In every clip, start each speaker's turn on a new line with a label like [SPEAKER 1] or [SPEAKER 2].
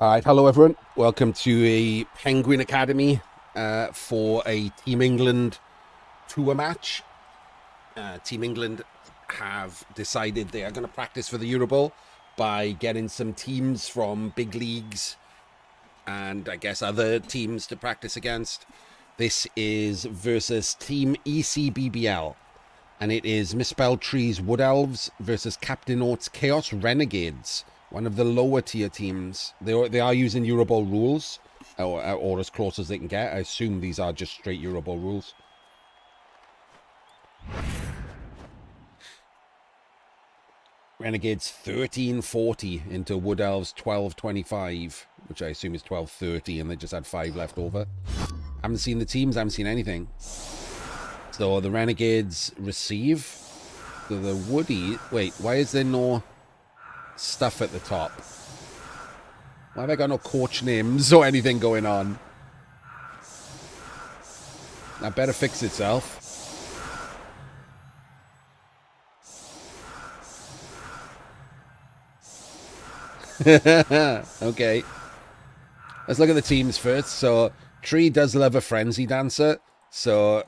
[SPEAKER 1] All right, hello everyone. Welcome to a Penguin Academy for a Team England tour match. Team England have decided they are going to practice for the Euro Bowl by getting some teams from big leagues and I guess other teams to practice against. This is versus Team ECBBL, and it is Misspelled Trees Wood Elves versus Captain Oat's Chaos Renegades, one of the lower tier teams. They are using Euro Bowl rules, or as close as they can get. I assume these are just straight Euro Bowl rules. Renegades 1340 into Wood Elves 1225, which I assume is 1230, and they just had 5 left over. Haven't seen the teams, haven't seen anything. So the Renegades receive. So the Woody... Wait, why is there no stuff at the top? Why have I got no coach names or anything going on? That better fix itself. Okay. Let's look at the teams first. So Tree does love a Frenzy Dancer. So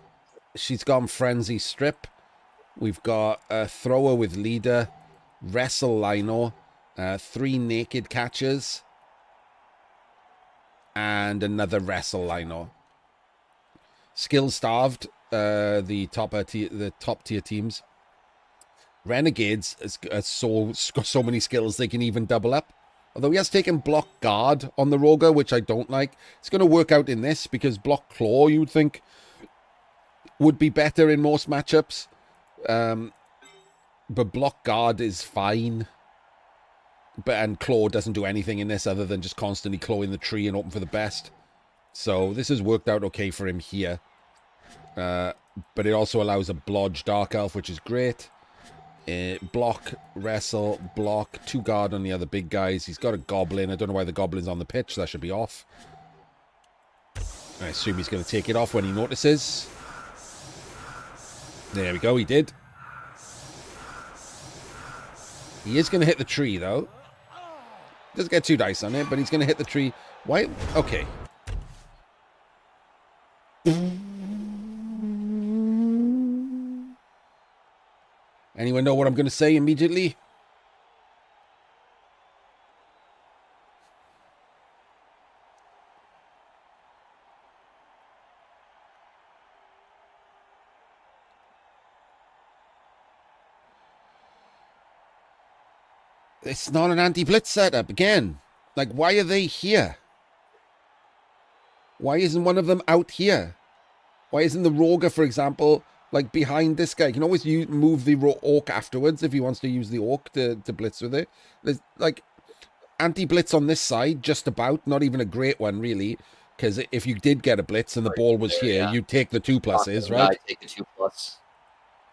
[SPEAKER 1] she's gone Frenzy Strip. We've got a Thrower with Leader, Wrestle Lino, 3 Naked Catchers, and another Wrestle Lino. Skill Starved, the top tier teams. Renegades has so many skills they can even double up. Although he has taken Block Guard on the Roger, which I don't like. It's going to work out in this because Block Claw, you would think, would be better in most matchups. But Block Guard is fine. And Claw doesn't do anything in this other than just constantly clawing the tree and hoping for the best. So this has worked out okay for him here. But it also allows a Blodge Dark Elf, which is great. Block, Wrestle, Block, 2 Guard on the other big guys. He's got a Goblin. I don't know why the Goblin's on the pitch. That should be off. I assume he's going to take it off when he notices. There we go, he did. He is going to hit the tree, though. Doesn't get 2 dice on it, but he's going to hit the tree. Why? Okay. Anyone know what I'm going to say immediately? It's not an anti-blitz setup, again. Like, why are they here? Why isn't one of them out here? Why isn't the Roger, for example, like, behind this guy? You can always move the Orc afterwards if he wants to use the Orc to blitz with it. There's, like, anti-blitz on this side, just about. Not even a great one, really. Because if you did get a blitz and the ball was here, you'd take the 2+s, right?
[SPEAKER 2] I take the 2+.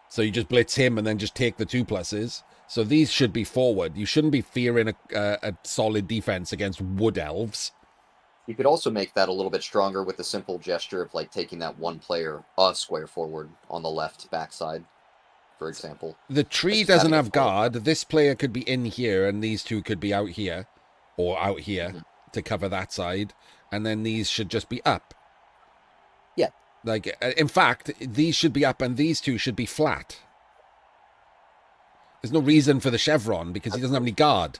[SPEAKER 1] So you just blitz him and then just take the 2+s. So these should be forward. You shouldn't be fearing a solid defense against Wood Elves.
[SPEAKER 2] You could also make that a little bit stronger with the simple gesture of, like, taking that one player a square forward on the left backside, for example.
[SPEAKER 1] The tree doesn't have guard. This player could be in here, and these 2 could be out here, or out here to cover that side. And then these should just be up.
[SPEAKER 2] Yeah.
[SPEAKER 1] Like, in fact, these should be up, and these 2 should be flat. There's no reason for the chevron because he doesn't have any guard.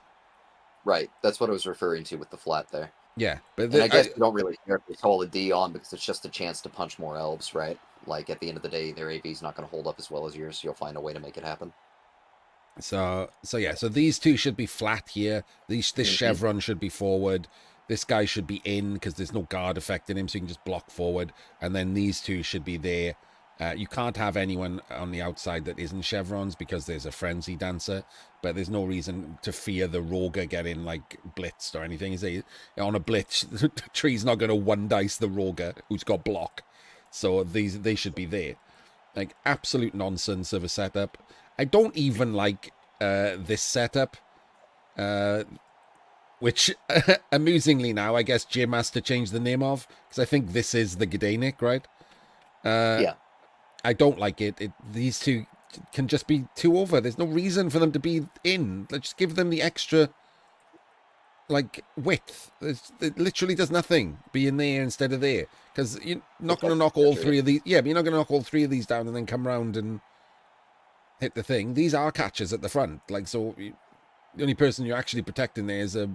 [SPEAKER 2] Right. That's what I was referring to with the flat there.
[SPEAKER 1] Yeah. But
[SPEAKER 2] I guess you don't really care if they call a D on because it's just a chance to punch more elves, right? Like, at the end of the day, their AV is not going to hold up as well as yours, so you'll find a way to make it happen.
[SPEAKER 1] So yeah. So these 2 should be flat here. This chevron should be forward. This guy should be in because there's no guard affecting him, so you can just block forward. And then these 2 should be there. You can't have anyone on the outside that isn't chevrons because there's a Frenzy Dancer, but there's no reason to fear the Roger getting, like, blitzed or anything. Is he on a blitz? The tree's not going to 1-dice the Roger who's got block. So they should be there. Like, absolute nonsense of a setup. I don't even like this setup, which, amusingly now, I guess Jim has to change the name of, because I think this is the Gdanik, right?
[SPEAKER 2] Yeah.
[SPEAKER 1] I don't like it. These 2 can just be 2 over. There's no reason for them to be in. Let's just give them the extra like width. It literally does nothing being there instead of there, because you're not going to knock all three of these. Yeah, but you're not going to knock all three of these down and then come round and hit the thing. These are catches at the front, like so. The only person you're actually protecting there is a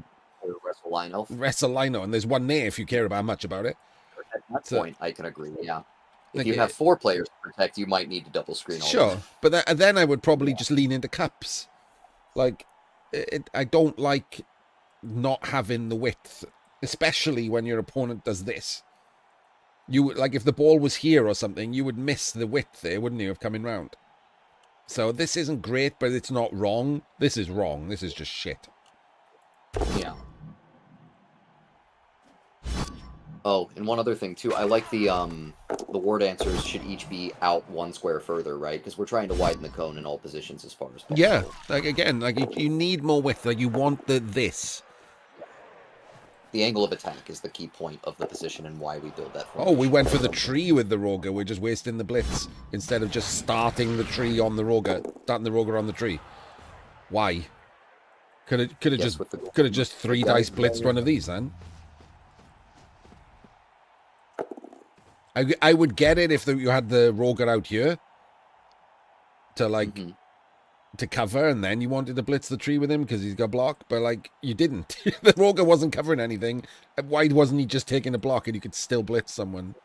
[SPEAKER 2] Wrestle
[SPEAKER 1] lino, and there's one there if you care about much about it.
[SPEAKER 2] At that point, I can agree. Yeah. If
[SPEAKER 1] Like
[SPEAKER 2] you have 4 players to protect, you might need to double screen all of
[SPEAKER 1] sure,
[SPEAKER 2] them.
[SPEAKER 1] but then I would probably just lean into cups. Like, I don't like not having the width, especially when your opponent does this. You would, like, if the ball was here or something, you would miss the width there, wouldn't you, of coming round? So this isn't great, but it's not wrong. This is wrong. This is just shit.
[SPEAKER 2] Yeah. Oh, and one other thing too. I like the ward answers should each be out 1 square further, right? Because we're trying to widen the cone in all positions as far as possible.
[SPEAKER 1] Yeah, like again, like you need more width. Like you want this.
[SPEAKER 2] The angle of attack is the key point of the position and why we build that
[SPEAKER 1] formation. Oh, we went for the tree with the Roger. We're just wasting the blitz instead of just starting the tree on the Roger, starting the Roger on the tree. Why? Could have just 3 dice blitzed one of these then. I would get it if you had the Roger out here to like to cover, and then you wanted to blitz the tree with him because he's got block, but like you didn't. The Roger wasn't covering anything. Why wasn't he just taking a block and you could still blitz someone?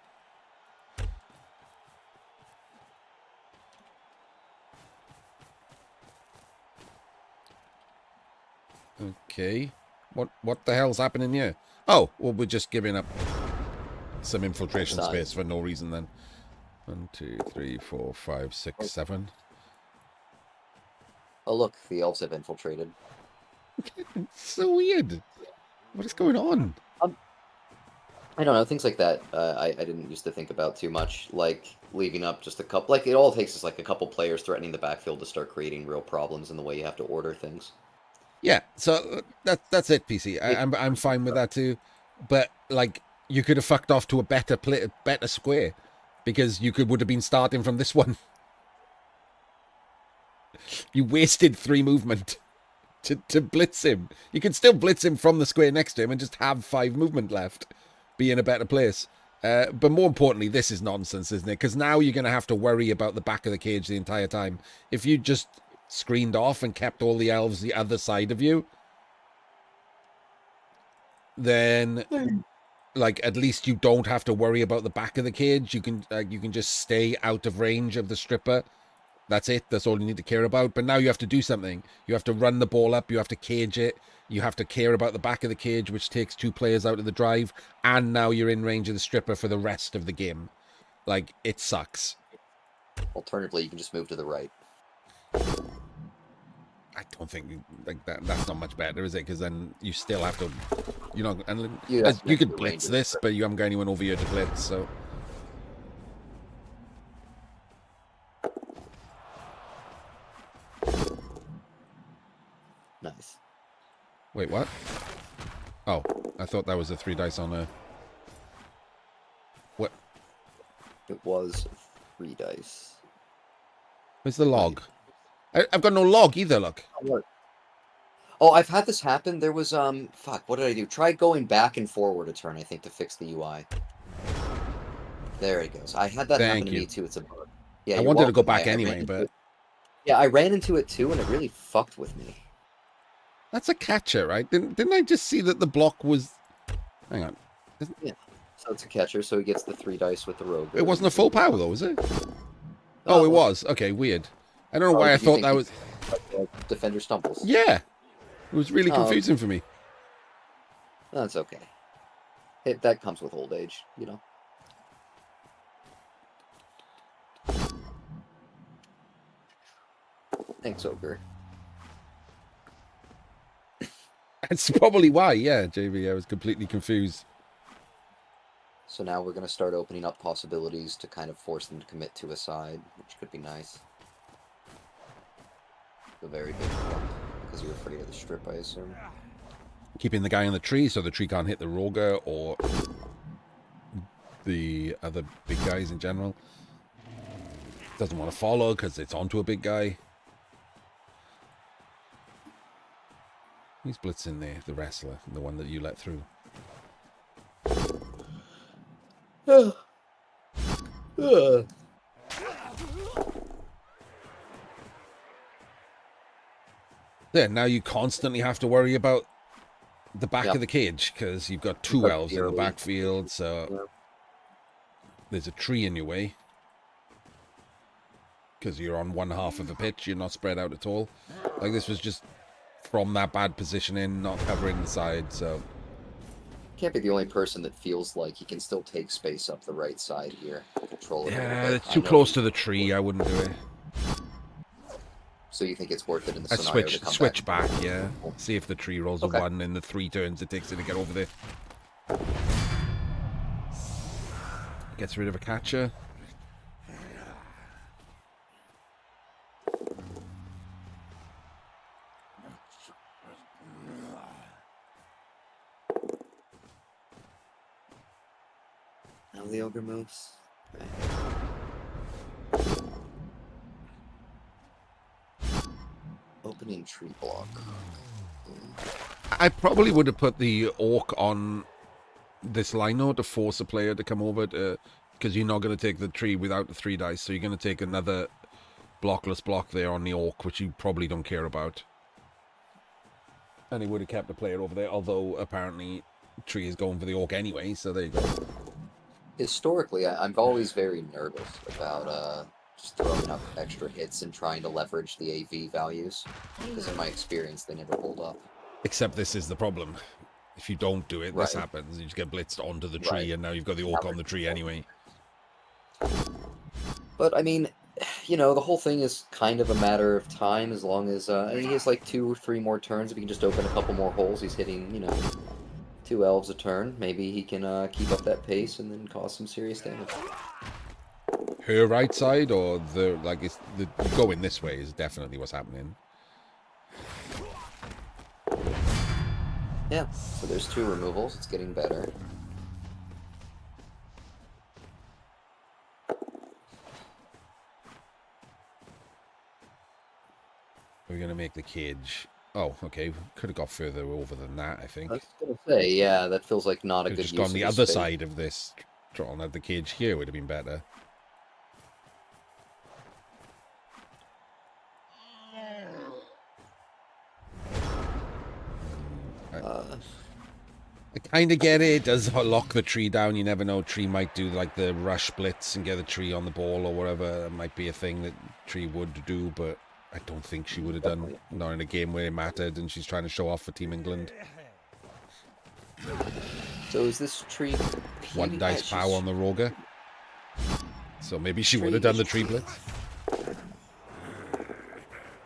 [SPEAKER 1] Okay, what the hell's happening here? Oh, well, we're just giving up some infiltration space for no reason then. 1, 2, 3, 4, 5, 6, 7.
[SPEAKER 2] Oh look, the elves have infiltrated.
[SPEAKER 1] It's so weird. What is going on?
[SPEAKER 2] I don't know, things like that I didn't used to think about too much, like leaving up just a couple, like it all takes is like a couple players threatening the backfield to start creating real problems in the way you have to order things.
[SPEAKER 1] Yeah, so that's it, PC. I'm fine with that too, but like you could have fucked off to a better square, because you would have been starting from this one. You wasted 3 movement to blitz him. You can still blitz him from the square next to him and just have 5 movement left, be in a better place. But more importantly, this is nonsense, isn't it? Because now you're going to have to worry about the back of the cage the entire time. If you just screened off and kept all the elves the other side of you, then like at least you don't have to worry about the back of the cage. You can just stay out of range of the stripper. That's it. That's all you need to care about. But now you have to do something. You have to run the ball up. You have to cage it. You have to care about the back of the cage, which takes 2 players out of the drive. And now you're in range of the stripper for the rest of the game. Like, it sucks.
[SPEAKER 2] Alternatively, you can just move to the right.
[SPEAKER 1] I don't think like that's not much better, is it? Because then you still have to, you know, and you could blitz this, but you haven't got anyone over here to blitz, so.
[SPEAKER 2] Nice.
[SPEAKER 1] Wait, what? Oh, I thought that was a 3 dice on a... What?
[SPEAKER 2] It was 3 dice.
[SPEAKER 1] Where's the log? I've got no log either, look.
[SPEAKER 2] Oh, I've had this happen. There was, fuck, what did I do? Try going back and forward a turn, I think, to fix the UI. There it goes. I had that happen to me, too. It's a bug. Yeah,
[SPEAKER 1] I wanted to go back anyway, but...
[SPEAKER 2] Yeah, I ran into it, too, and it really fucked with me.
[SPEAKER 1] That's a catcher, right? Didn't I just see that the block was... Hang on.
[SPEAKER 2] Yeah, so it's a catcher, so he gets the 3 dice with the rogue.
[SPEAKER 1] It wasn't a full power, though, was it? Oh, it was. Okay, weird. I don't know why I thought that was...
[SPEAKER 2] Defender stumbles.
[SPEAKER 1] Yeah. It was really confusing for me.
[SPEAKER 2] That's okay. That comes with old age, you know. Thanks, Ogre.
[SPEAKER 1] That's probably why, yeah, JV. I was completely confused.
[SPEAKER 2] So now we're going to start opening up possibilities to kind of force them to commit to a side, which could be nice. A very big one, because you're afraid of the strip, I assume.
[SPEAKER 1] Keeping the guy in the tree so the tree can't hit the Roger or the other big guys in general. Doesn't want to follow because it's onto a big guy. He's blitzing the wrestler, the one that you let through. Yeah, now you constantly have to worry about the back of the cage because you've got two elves in the backfield, so there's a tree in your way because you're on one half of the pitch. You're not spread out at all. Like, this was just from that bad positioning, not covering the side, so...
[SPEAKER 2] Can't be the only person that feels like he can still take space up the right side here. Control it a little bit.
[SPEAKER 1] It's too close to the tree. I wouldn't do it.
[SPEAKER 2] So you think it's worth it in the
[SPEAKER 1] I'd
[SPEAKER 2] scenario to come
[SPEAKER 1] switch back, yeah. See if the tree rolls a 1 in the 3 turns it takes it to get over there. Gets rid of a catcher.
[SPEAKER 2] Now the ogre moves. Opening tree block.
[SPEAKER 1] I probably would have put the orc on this lino to force a player to come over to, because you're not going to take the tree without the 3 dice, so you're going to take another blockless block there on the orc, which you probably don't care about. And he would have kept the player over there, although apparently tree is going for the orc anyway, so there you go.
[SPEAKER 2] Historically, I'm always very nervous about just throwing up extra hits and trying to leverage the AV values, because in my experience, they never hold up.
[SPEAKER 1] Except this is the problem. If you don't do it, this happens. You just get blitzed onto the tree, and now you've got the orc on the tree anyway.
[SPEAKER 2] But, I mean, you know, the whole thing is kind of a matter of time, as long as he has like 2 or 3 more turns. If he can just open a couple more holes, he's hitting, you know, 2 elves a turn. Maybe he can keep up that pace and then cause some serious damage.
[SPEAKER 1] Her right side, or the, like, it's the going this way is definitely what's happening.
[SPEAKER 2] Yeah, so there's 2 removals. It's getting better.
[SPEAKER 1] We're going to make the cage... Oh, okay. Could have got further over than that, I think.
[SPEAKER 2] I was going to say, yeah, that feels like not a good use of
[SPEAKER 1] just gone the other side of this. Trying to have the cage here would have been better. I kind of get it. It does lock the tree down. You never know. Tree might do like the rush blitz and get the tree on the ball or whatever. That might be a thing that Tree would do, but I don't think she would have done. Not in a game where it mattered and she's trying to show off for Team England.
[SPEAKER 2] So is this Tree...
[SPEAKER 1] 1 dice power on the Roger. So maybe she would have done the tree blitz.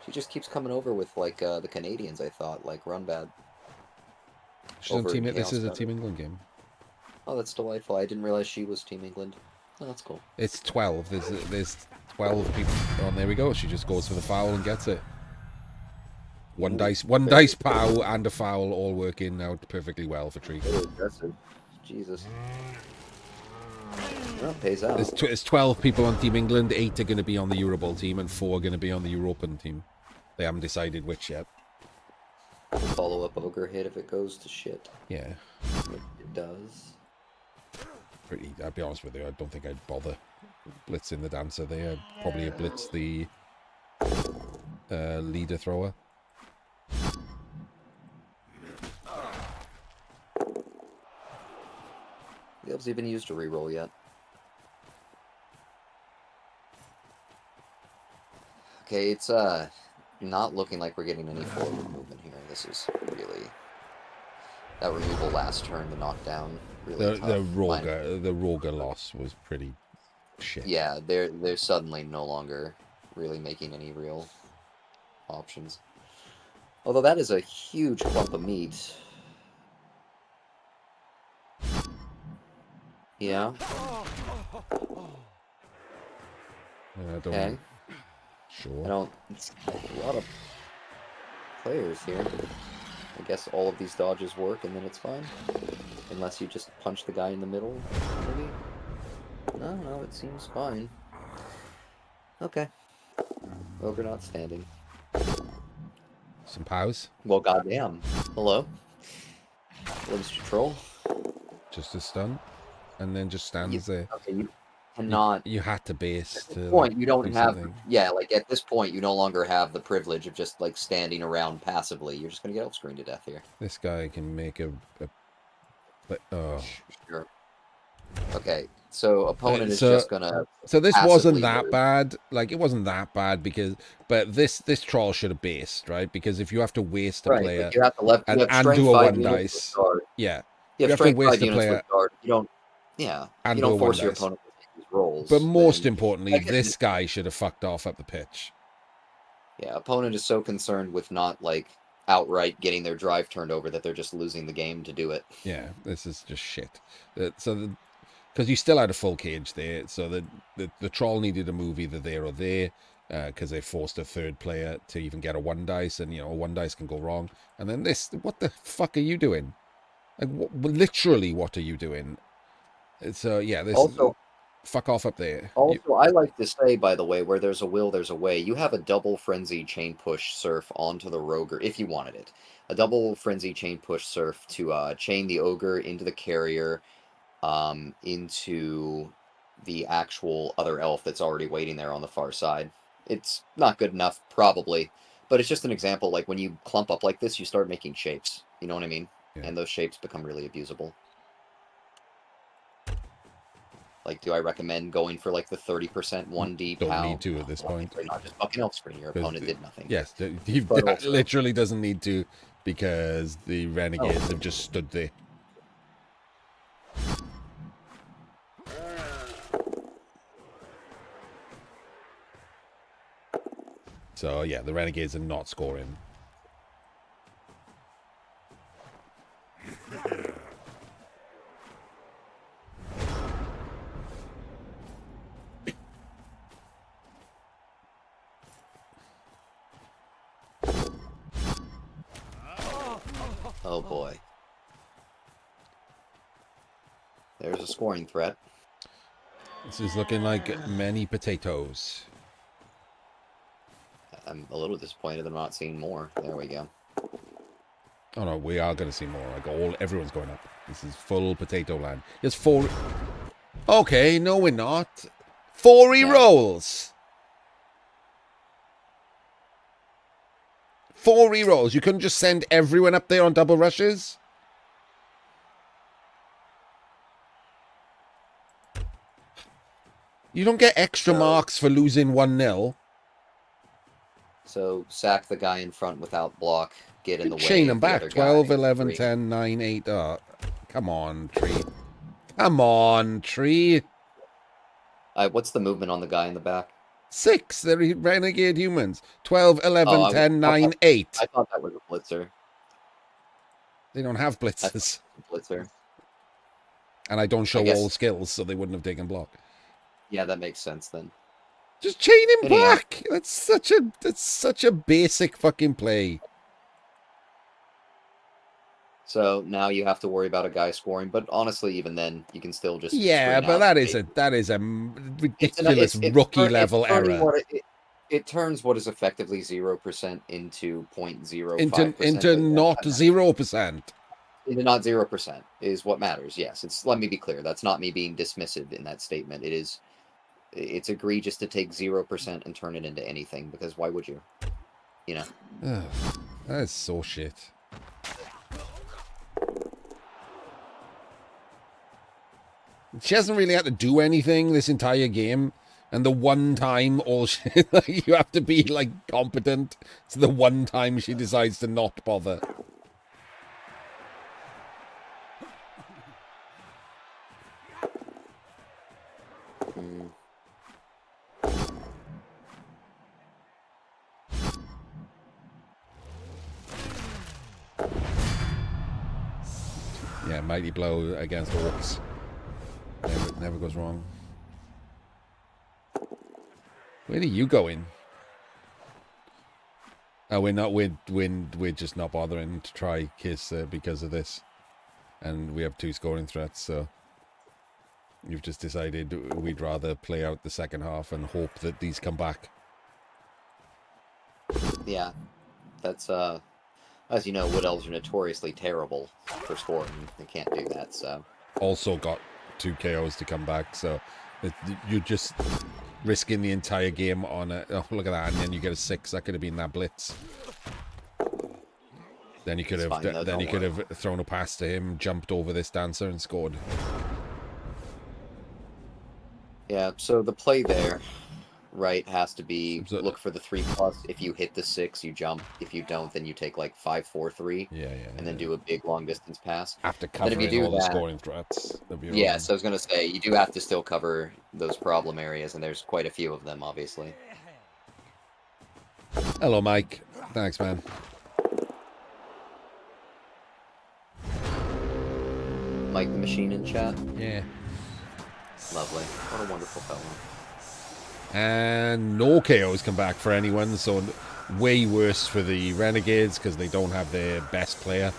[SPEAKER 2] She just keeps coming over with like the Canadians, I thought, like run bad.
[SPEAKER 1] This is a Team England game.
[SPEAKER 2] Oh, that's delightful. I didn't realize she was Team England. Oh, that's cool.
[SPEAKER 1] It's 12. There's 12 people. Oh, there we go. She just goes for the foul and gets it. One dice pow and a foul all working out perfectly well for Tree.
[SPEAKER 2] Very aggressive. Jesus. Well, it pays out.
[SPEAKER 1] There's 12 people on Team England. 8 are going to be on the Euroball team and 4 are going to be on the European team. They haven't decided which yet.
[SPEAKER 2] Follow-up ogre hit if it goes to shit.
[SPEAKER 1] Yeah.
[SPEAKER 2] It does.
[SPEAKER 1] I'll be honest with you, I don't think I'd bother blitzing the dancer there. I'd probably blitz the leader thrower.
[SPEAKER 2] The elves even used a reroll yet. Okay, it's not looking like we're getting any forward movement here. This is really... That removal last turn, the knockdown, really tough.
[SPEAKER 1] The Roger loss was pretty shit.
[SPEAKER 2] Yeah, they're suddenly no longer really making any real options. Although that is a huge clump of meat. Yeah. Okay.
[SPEAKER 1] Sure.
[SPEAKER 2] It's a lot of players here. I guess all of these dodges work and then it's fine. Unless you just punch the guy in the middle, maybe? No, it seems fine. Okay. Ogre not standing.
[SPEAKER 1] Some pows.
[SPEAKER 2] Well, goddamn. Hello. Hello, Mr. Troll.
[SPEAKER 1] Just a stun. And then just stands there.
[SPEAKER 2] Okay, you cannot.
[SPEAKER 1] You had to base
[SPEAKER 2] At this
[SPEAKER 1] to
[SPEAKER 2] point,
[SPEAKER 1] like,
[SPEAKER 2] you don't
[SPEAKER 1] do
[SPEAKER 2] have.
[SPEAKER 1] something.
[SPEAKER 2] Yeah, like at this point, you no longer have the privilege of just like standing around passively. You're just gonna get off-screen to death here.
[SPEAKER 1] This guy can make a but oh.
[SPEAKER 2] Sure. Okay, so opponent is
[SPEAKER 1] So-
[SPEAKER 2] just gonna.
[SPEAKER 1] So this wasn't
[SPEAKER 2] passively
[SPEAKER 1] that
[SPEAKER 2] move.
[SPEAKER 1] bad. Like, it wasn't that bad because, but this troll should have based, right? Because if you have to waste a
[SPEAKER 2] Right,
[SPEAKER 1] player
[SPEAKER 2] like you have to left. You have
[SPEAKER 1] and
[SPEAKER 2] strength
[SPEAKER 1] do a
[SPEAKER 2] 5
[SPEAKER 1] one
[SPEAKER 2] units with
[SPEAKER 1] dice,
[SPEAKER 2] guard.
[SPEAKER 1] yeah,
[SPEAKER 2] You
[SPEAKER 1] you
[SPEAKER 2] have
[SPEAKER 1] have to
[SPEAKER 2] strength
[SPEAKER 1] waste
[SPEAKER 2] 5
[SPEAKER 1] a
[SPEAKER 2] units
[SPEAKER 1] player
[SPEAKER 2] with guard. You don't. Yeah,
[SPEAKER 1] and
[SPEAKER 2] you
[SPEAKER 1] do a
[SPEAKER 2] don't
[SPEAKER 1] one
[SPEAKER 2] force your
[SPEAKER 1] dice.
[SPEAKER 2] opponent to take these rolls.
[SPEAKER 1] But most
[SPEAKER 2] then-
[SPEAKER 1] importantly,
[SPEAKER 2] Again,
[SPEAKER 1] this guy should have fucked off up the pitch.
[SPEAKER 2] Yeah, opponent is so concerned with not like outright getting their drive turned over that they're just losing the game to do it.
[SPEAKER 1] Yeah, this is just shit. So, because you still had a full cage there, so the troll needed to move either there or there, because they forced a third player to even get a one dice, and a one dice can go wrong. And then this, what the fuck are you doing? Like, literally, what are you doing? So yeah, this
[SPEAKER 2] Also,
[SPEAKER 1] fuck off up there.
[SPEAKER 2] Also, I like to say, by the way, where there's a will, there's a way. You have a double frenzy chain push surf onto the Roger, if you wanted it. A double frenzy chain push surf to chain the ogre into the carrier, into the actual other elf that's already waiting there on the far side. It's not good enough, probably, but it's just an example. Like when you clump up like this, you start making shapes. You know what I mean?
[SPEAKER 1] Yeah.
[SPEAKER 2] And those shapes become really abusable. Like, do I recommend going for like the 30% 1D
[SPEAKER 1] Don't
[SPEAKER 2] POW?
[SPEAKER 1] need to at this point.
[SPEAKER 2] Obviously not, just fucking elf screen. Your opponent did nothing.
[SPEAKER 1] Yes, he
[SPEAKER 2] But also-
[SPEAKER 1] literally doesn't need to, because the renegades
[SPEAKER 2] Oh.
[SPEAKER 1] have just stood there. So yeah, the renegades are not scoring.
[SPEAKER 2] Oh boy. There's a scoring threat.
[SPEAKER 1] This is looking like many potatoes.
[SPEAKER 2] I'm a little disappointed I'm not seeing more. There we go.
[SPEAKER 1] Oh no, we are going to see more. Like everyone's going up. This is full potato land. There's 4. Okay, no, we're not. 4 rolls. 4 rolls. You couldn't just send everyone up there on double rushes. You don't get extra marks for losing 1-0.
[SPEAKER 2] So sack the guy in front without block. Get in the way.
[SPEAKER 1] Chain them
[SPEAKER 2] of the
[SPEAKER 1] back.
[SPEAKER 2] other
[SPEAKER 1] 12,
[SPEAKER 2] guy.
[SPEAKER 1] 11,
[SPEAKER 2] 3.
[SPEAKER 1] 10, 9, 8. Oh, come on, Tree. Come on, Tree.
[SPEAKER 2] What's the movement on the guy in the back?
[SPEAKER 1] 6. They're renegade humans. 12, 11,
[SPEAKER 2] Oh,
[SPEAKER 1] 10, 9, 8.
[SPEAKER 2] I thought that was a blitzer.
[SPEAKER 1] They don't have
[SPEAKER 2] I thought
[SPEAKER 1] blitzers.
[SPEAKER 2] it was a blitzer.
[SPEAKER 1] And I don't show
[SPEAKER 2] guess-
[SPEAKER 1] all skills, so they wouldn't have taken block.
[SPEAKER 2] Yeah, that makes sense then.
[SPEAKER 1] Just chain him
[SPEAKER 2] Anyhow.
[SPEAKER 1] back. That's such a basic fucking play.
[SPEAKER 2] So now you have to worry about a guy scoring, but honestly, even then, you can still just
[SPEAKER 1] Yeah,
[SPEAKER 2] screen
[SPEAKER 1] but
[SPEAKER 2] out.
[SPEAKER 1] that is a ridiculous
[SPEAKER 2] It's
[SPEAKER 1] rookie level
[SPEAKER 2] turning
[SPEAKER 1] error.
[SPEAKER 2] what it turns what is effectively 0% into 0.05%.
[SPEAKER 1] Into not 0%.
[SPEAKER 2] Into not 0% is what matters. Yes, let me be clear. That's not me being dismissive in that statement. It's egregious to take 0% and turn it into anything, because why would you? You know.
[SPEAKER 1] Ugh, that is so shit. She hasn't really had to do anything this entire game, and the one time you have to be like competent. It's the one time she decides to not bother.
[SPEAKER 2] Mm.
[SPEAKER 1] Yeah, mighty blow against orcs. Never goes wrong. Where are you going? Oh, we're not. We're just not bothering to try kiss because of this, and we have 2 scoring threats. So you've just decided we'd rather play out the second half and hope that these come back.
[SPEAKER 2] Yeah. That's as you know, Wood Elves are notoriously terrible for scoring. They can't do that, so
[SPEAKER 1] Also got 2 KOs to come back, so you're just risking the entire game on a... Oh, look at that, and then you get a 6. That could have been that blitz. Then you could
[SPEAKER 2] it's
[SPEAKER 1] have
[SPEAKER 2] fine, though,
[SPEAKER 1] then
[SPEAKER 2] don't
[SPEAKER 1] you could
[SPEAKER 2] worry.
[SPEAKER 1] have thrown a pass to him, jumped over this dancer, and scored.
[SPEAKER 2] Yeah, so the play there, right, has to be
[SPEAKER 1] So,
[SPEAKER 2] look for the 3+. If you hit the 6, you jump. If you don't, then you take like 5, 4, 3,
[SPEAKER 1] yeah.
[SPEAKER 2] and then do a big long distance pass.
[SPEAKER 1] After
[SPEAKER 2] Then if you
[SPEAKER 1] covering
[SPEAKER 2] do
[SPEAKER 1] all the
[SPEAKER 2] that,
[SPEAKER 1] scoring threats of your
[SPEAKER 2] yeah,
[SPEAKER 1] own.
[SPEAKER 2] so I was gonna say you do have to still cover those problem areas, and there's quite a few of them, obviously.
[SPEAKER 1] Hello, Mike. Thanks, man.
[SPEAKER 2] Mike the Machine in chat.
[SPEAKER 1] Yeah.
[SPEAKER 2] Lovely. What a wonderful fellow.
[SPEAKER 1] And no KOs come back for anyone, so way worse for the Renegades because they don't have their best player.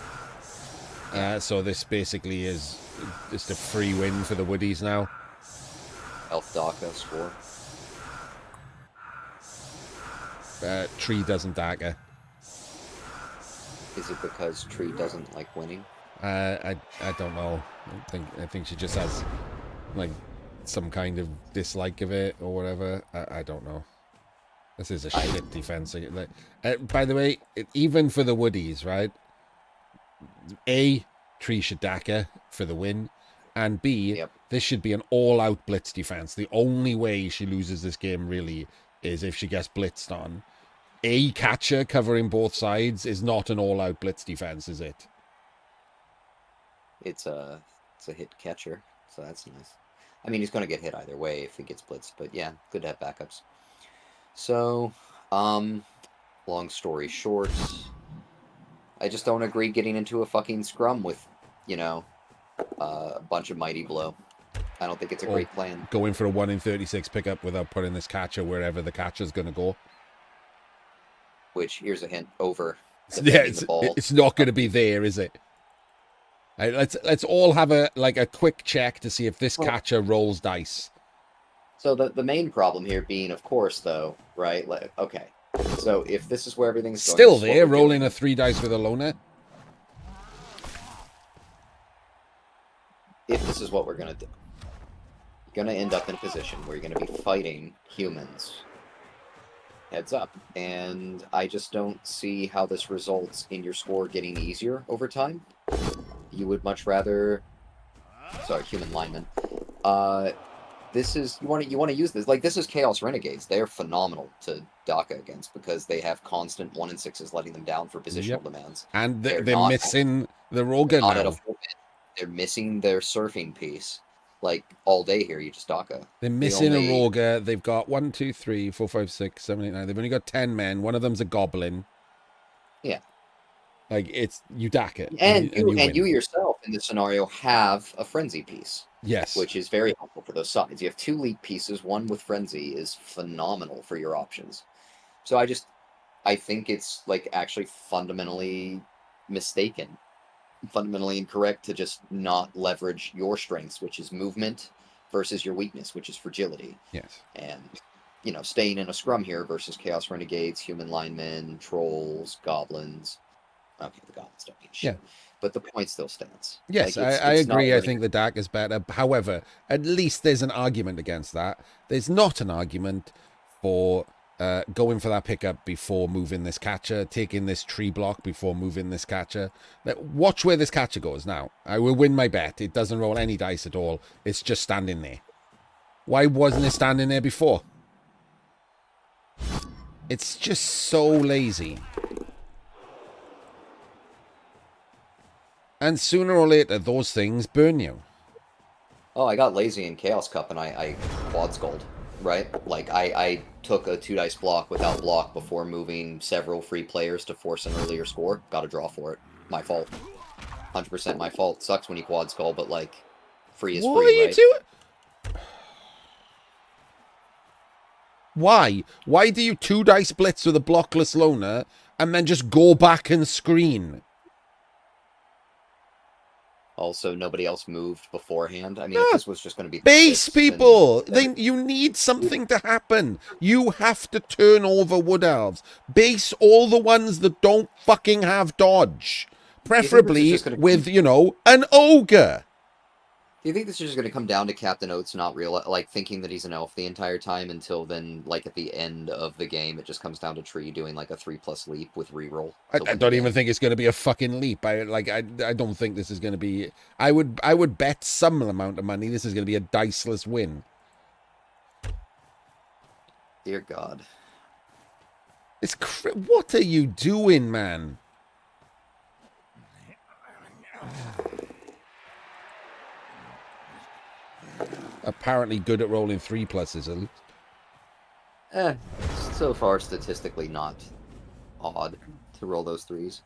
[SPEAKER 1] So this basically is just a free win for the Woodies now.
[SPEAKER 2] Elf Daka score.
[SPEAKER 1] Tree doesn't dagger.
[SPEAKER 2] Is it because Tree doesn't like winning?
[SPEAKER 1] I don't know. I think she just has like some kind of dislike of it or whatever. I don't know. This is a shit defense. By the way, even for the Woodies, right? A, Tree should dagger for the win, and B,
[SPEAKER 2] Yep.
[SPEAKER 1] this should be an all-out blitz defense. The only way she loses this game really is if she gets blitzed on. A catcher covering both sides is not an all-out blitz defense, is it?
[SPEAKER 2] It's a hit catcher, so that's nice. I mean, he's going to get hit either way if he gets blitzed, but yeah, good to have backups. So, long story short, I just don't agree getting into a fucking scrum with, a bunch of Mighty Blow. I don't think it's a great plan.
[SPEAKER 1] Going for a 1 in 36 pickup without putting this catcher wherever the catcher's going to go.
[SPEAKER 2] Which, here's a hint, over.
[SPEAKER 1] Yeah, it's not going to be there, is it? Right, let's all have a quick check to see if this catcher rolls dice.
[SPEAKER 2] So the main problem here being, of course, though, right? Like, okay, so if this is where everything's going,
[SPEAKER 1] Still there, rolling a 3 dice with a loner.
[SPEAKER 2] If this is what we're gonna do, you're gonna end up in a position where you're gonna be fighting humans. Heads up. And I just don't see how this results in your score getting easier over time. You would much rather... Sorry, human lineman. This is... You want to use this. Like, this is Chaos Renegades. They're phenomenal to Daka against because they have constant 1 in 6s letting them down for positional demands.
[SPEAKER 1] And they're missing the Roga now.
[SPEAKER 2] They're missing their surfing piece. Like, all day here, you just Daka.
[SPEAKER 1] They're missing a Roga. They've got 1, 2, 3, 4, 5, 6, 7, 8, 9. They've only got 10 men. One of them's a goblin.
[SPEAKER 2] Yeah.
[SPEAKER 1] Like, it's you Daka.
[SPEAKER 2] And you yourself, in this scenario, have a frenzy piece.
[SPEAKER 1] Yes.
[SPEAKER 2] Which is very helpful for those sides. You have 2 leap pieces. One with frenzy is phenomenal for your options. So I think it's, like, actually fundamentally mistaken. Fundamentally incorrect to just not leverage your strengths, which is movement, versus your weakness, which is fragility.
[SPEAKER 1] Yes.
[SPEAKER 2] And, staying in a scrum here versus Chaos Renegades, human linemen, trolls, goblins. Okay, the goblins don't mean shit. Yeah. But the point still stands.
[SPEAKER 1] Yes, like I agree. I think the Dark is better. However, at least there's an argument against that. There's not an argument for going for that pickup before moving this catcher, taking this tree block before moving this catcher. Watch where this catcher goes now. I will win my bet. It doesn't roll any dice at all. It's just standing there. Why wasn't it standing there before? It's just so lazy. And sooner or later, those things burn you.
[SPEAKER 2] Oh, I got lazy in Chaos Cup and I quad skulled. Right? Like, I took a 2 dice block without block before moving several free players to force an earlier score. Got to draw for it. My fault. 100% my fault. Sucks when you quad skull, but, like, free is free,
[SPEAKER 1] What are you doing? Why? Why do you 2 dice blitz with a blockless loner and then just go back and screen?
[SPEAKER 2] Also, nobody else moved beforehand. I mean, if
[SPEAKER 1] Yeah.
[SPEAKER 2] this was just going to be
[SPEAKER 1] Base
[SPEAKER 2] blitz, then
[SPEAKER 1] people. You need something to happen. You have to turn over wood elves. Base all the ones that don't fucking have dodge,
[SPEAKER 2] do you think this is
[SPEAKER 1] preferably
[SPEAKER 2] just going to
[SPEAKER 1] with an ogre.
[SPEAKER 2] Do you think this is just going to come down to Captain Oates not thinking that he's an elf the entire time until then, like at the end of the game, it just comes down to Tree doing like a 3+ leap with reroll?
[SPEAKER 1] I don't even think it's going to be a fucking leap. I don't think this is going to be. I would bet some amount of money this is going to be a diceless win.
[SPEAKER 2] Dear God.
[SPEAKER 1] What are you doing, man? Apparently good at rolling 3+s at least.
[SPEAKER 2] So far statistically not odd to roll those 3s.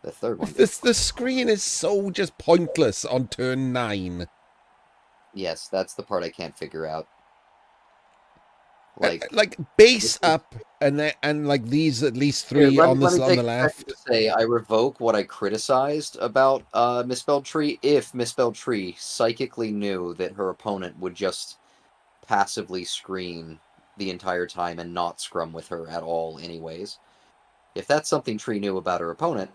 [SPEAKER 2] The third one.
[SPEAKER 1] The screen is so just pointless on turn 9.
[SPEAKER 2] Yes, that's the part I can't figure out.
[SPEAKER 1] Like base up and like these at least 3 on the left.
[SPEAKER 2] To say I revoke what I criticized about Misspelled Tree if Misspelled Tree psychically knew that her opponent would just passively screen the entire time and not scrum with her at all anyways. If that's something Tree knew about her opponent,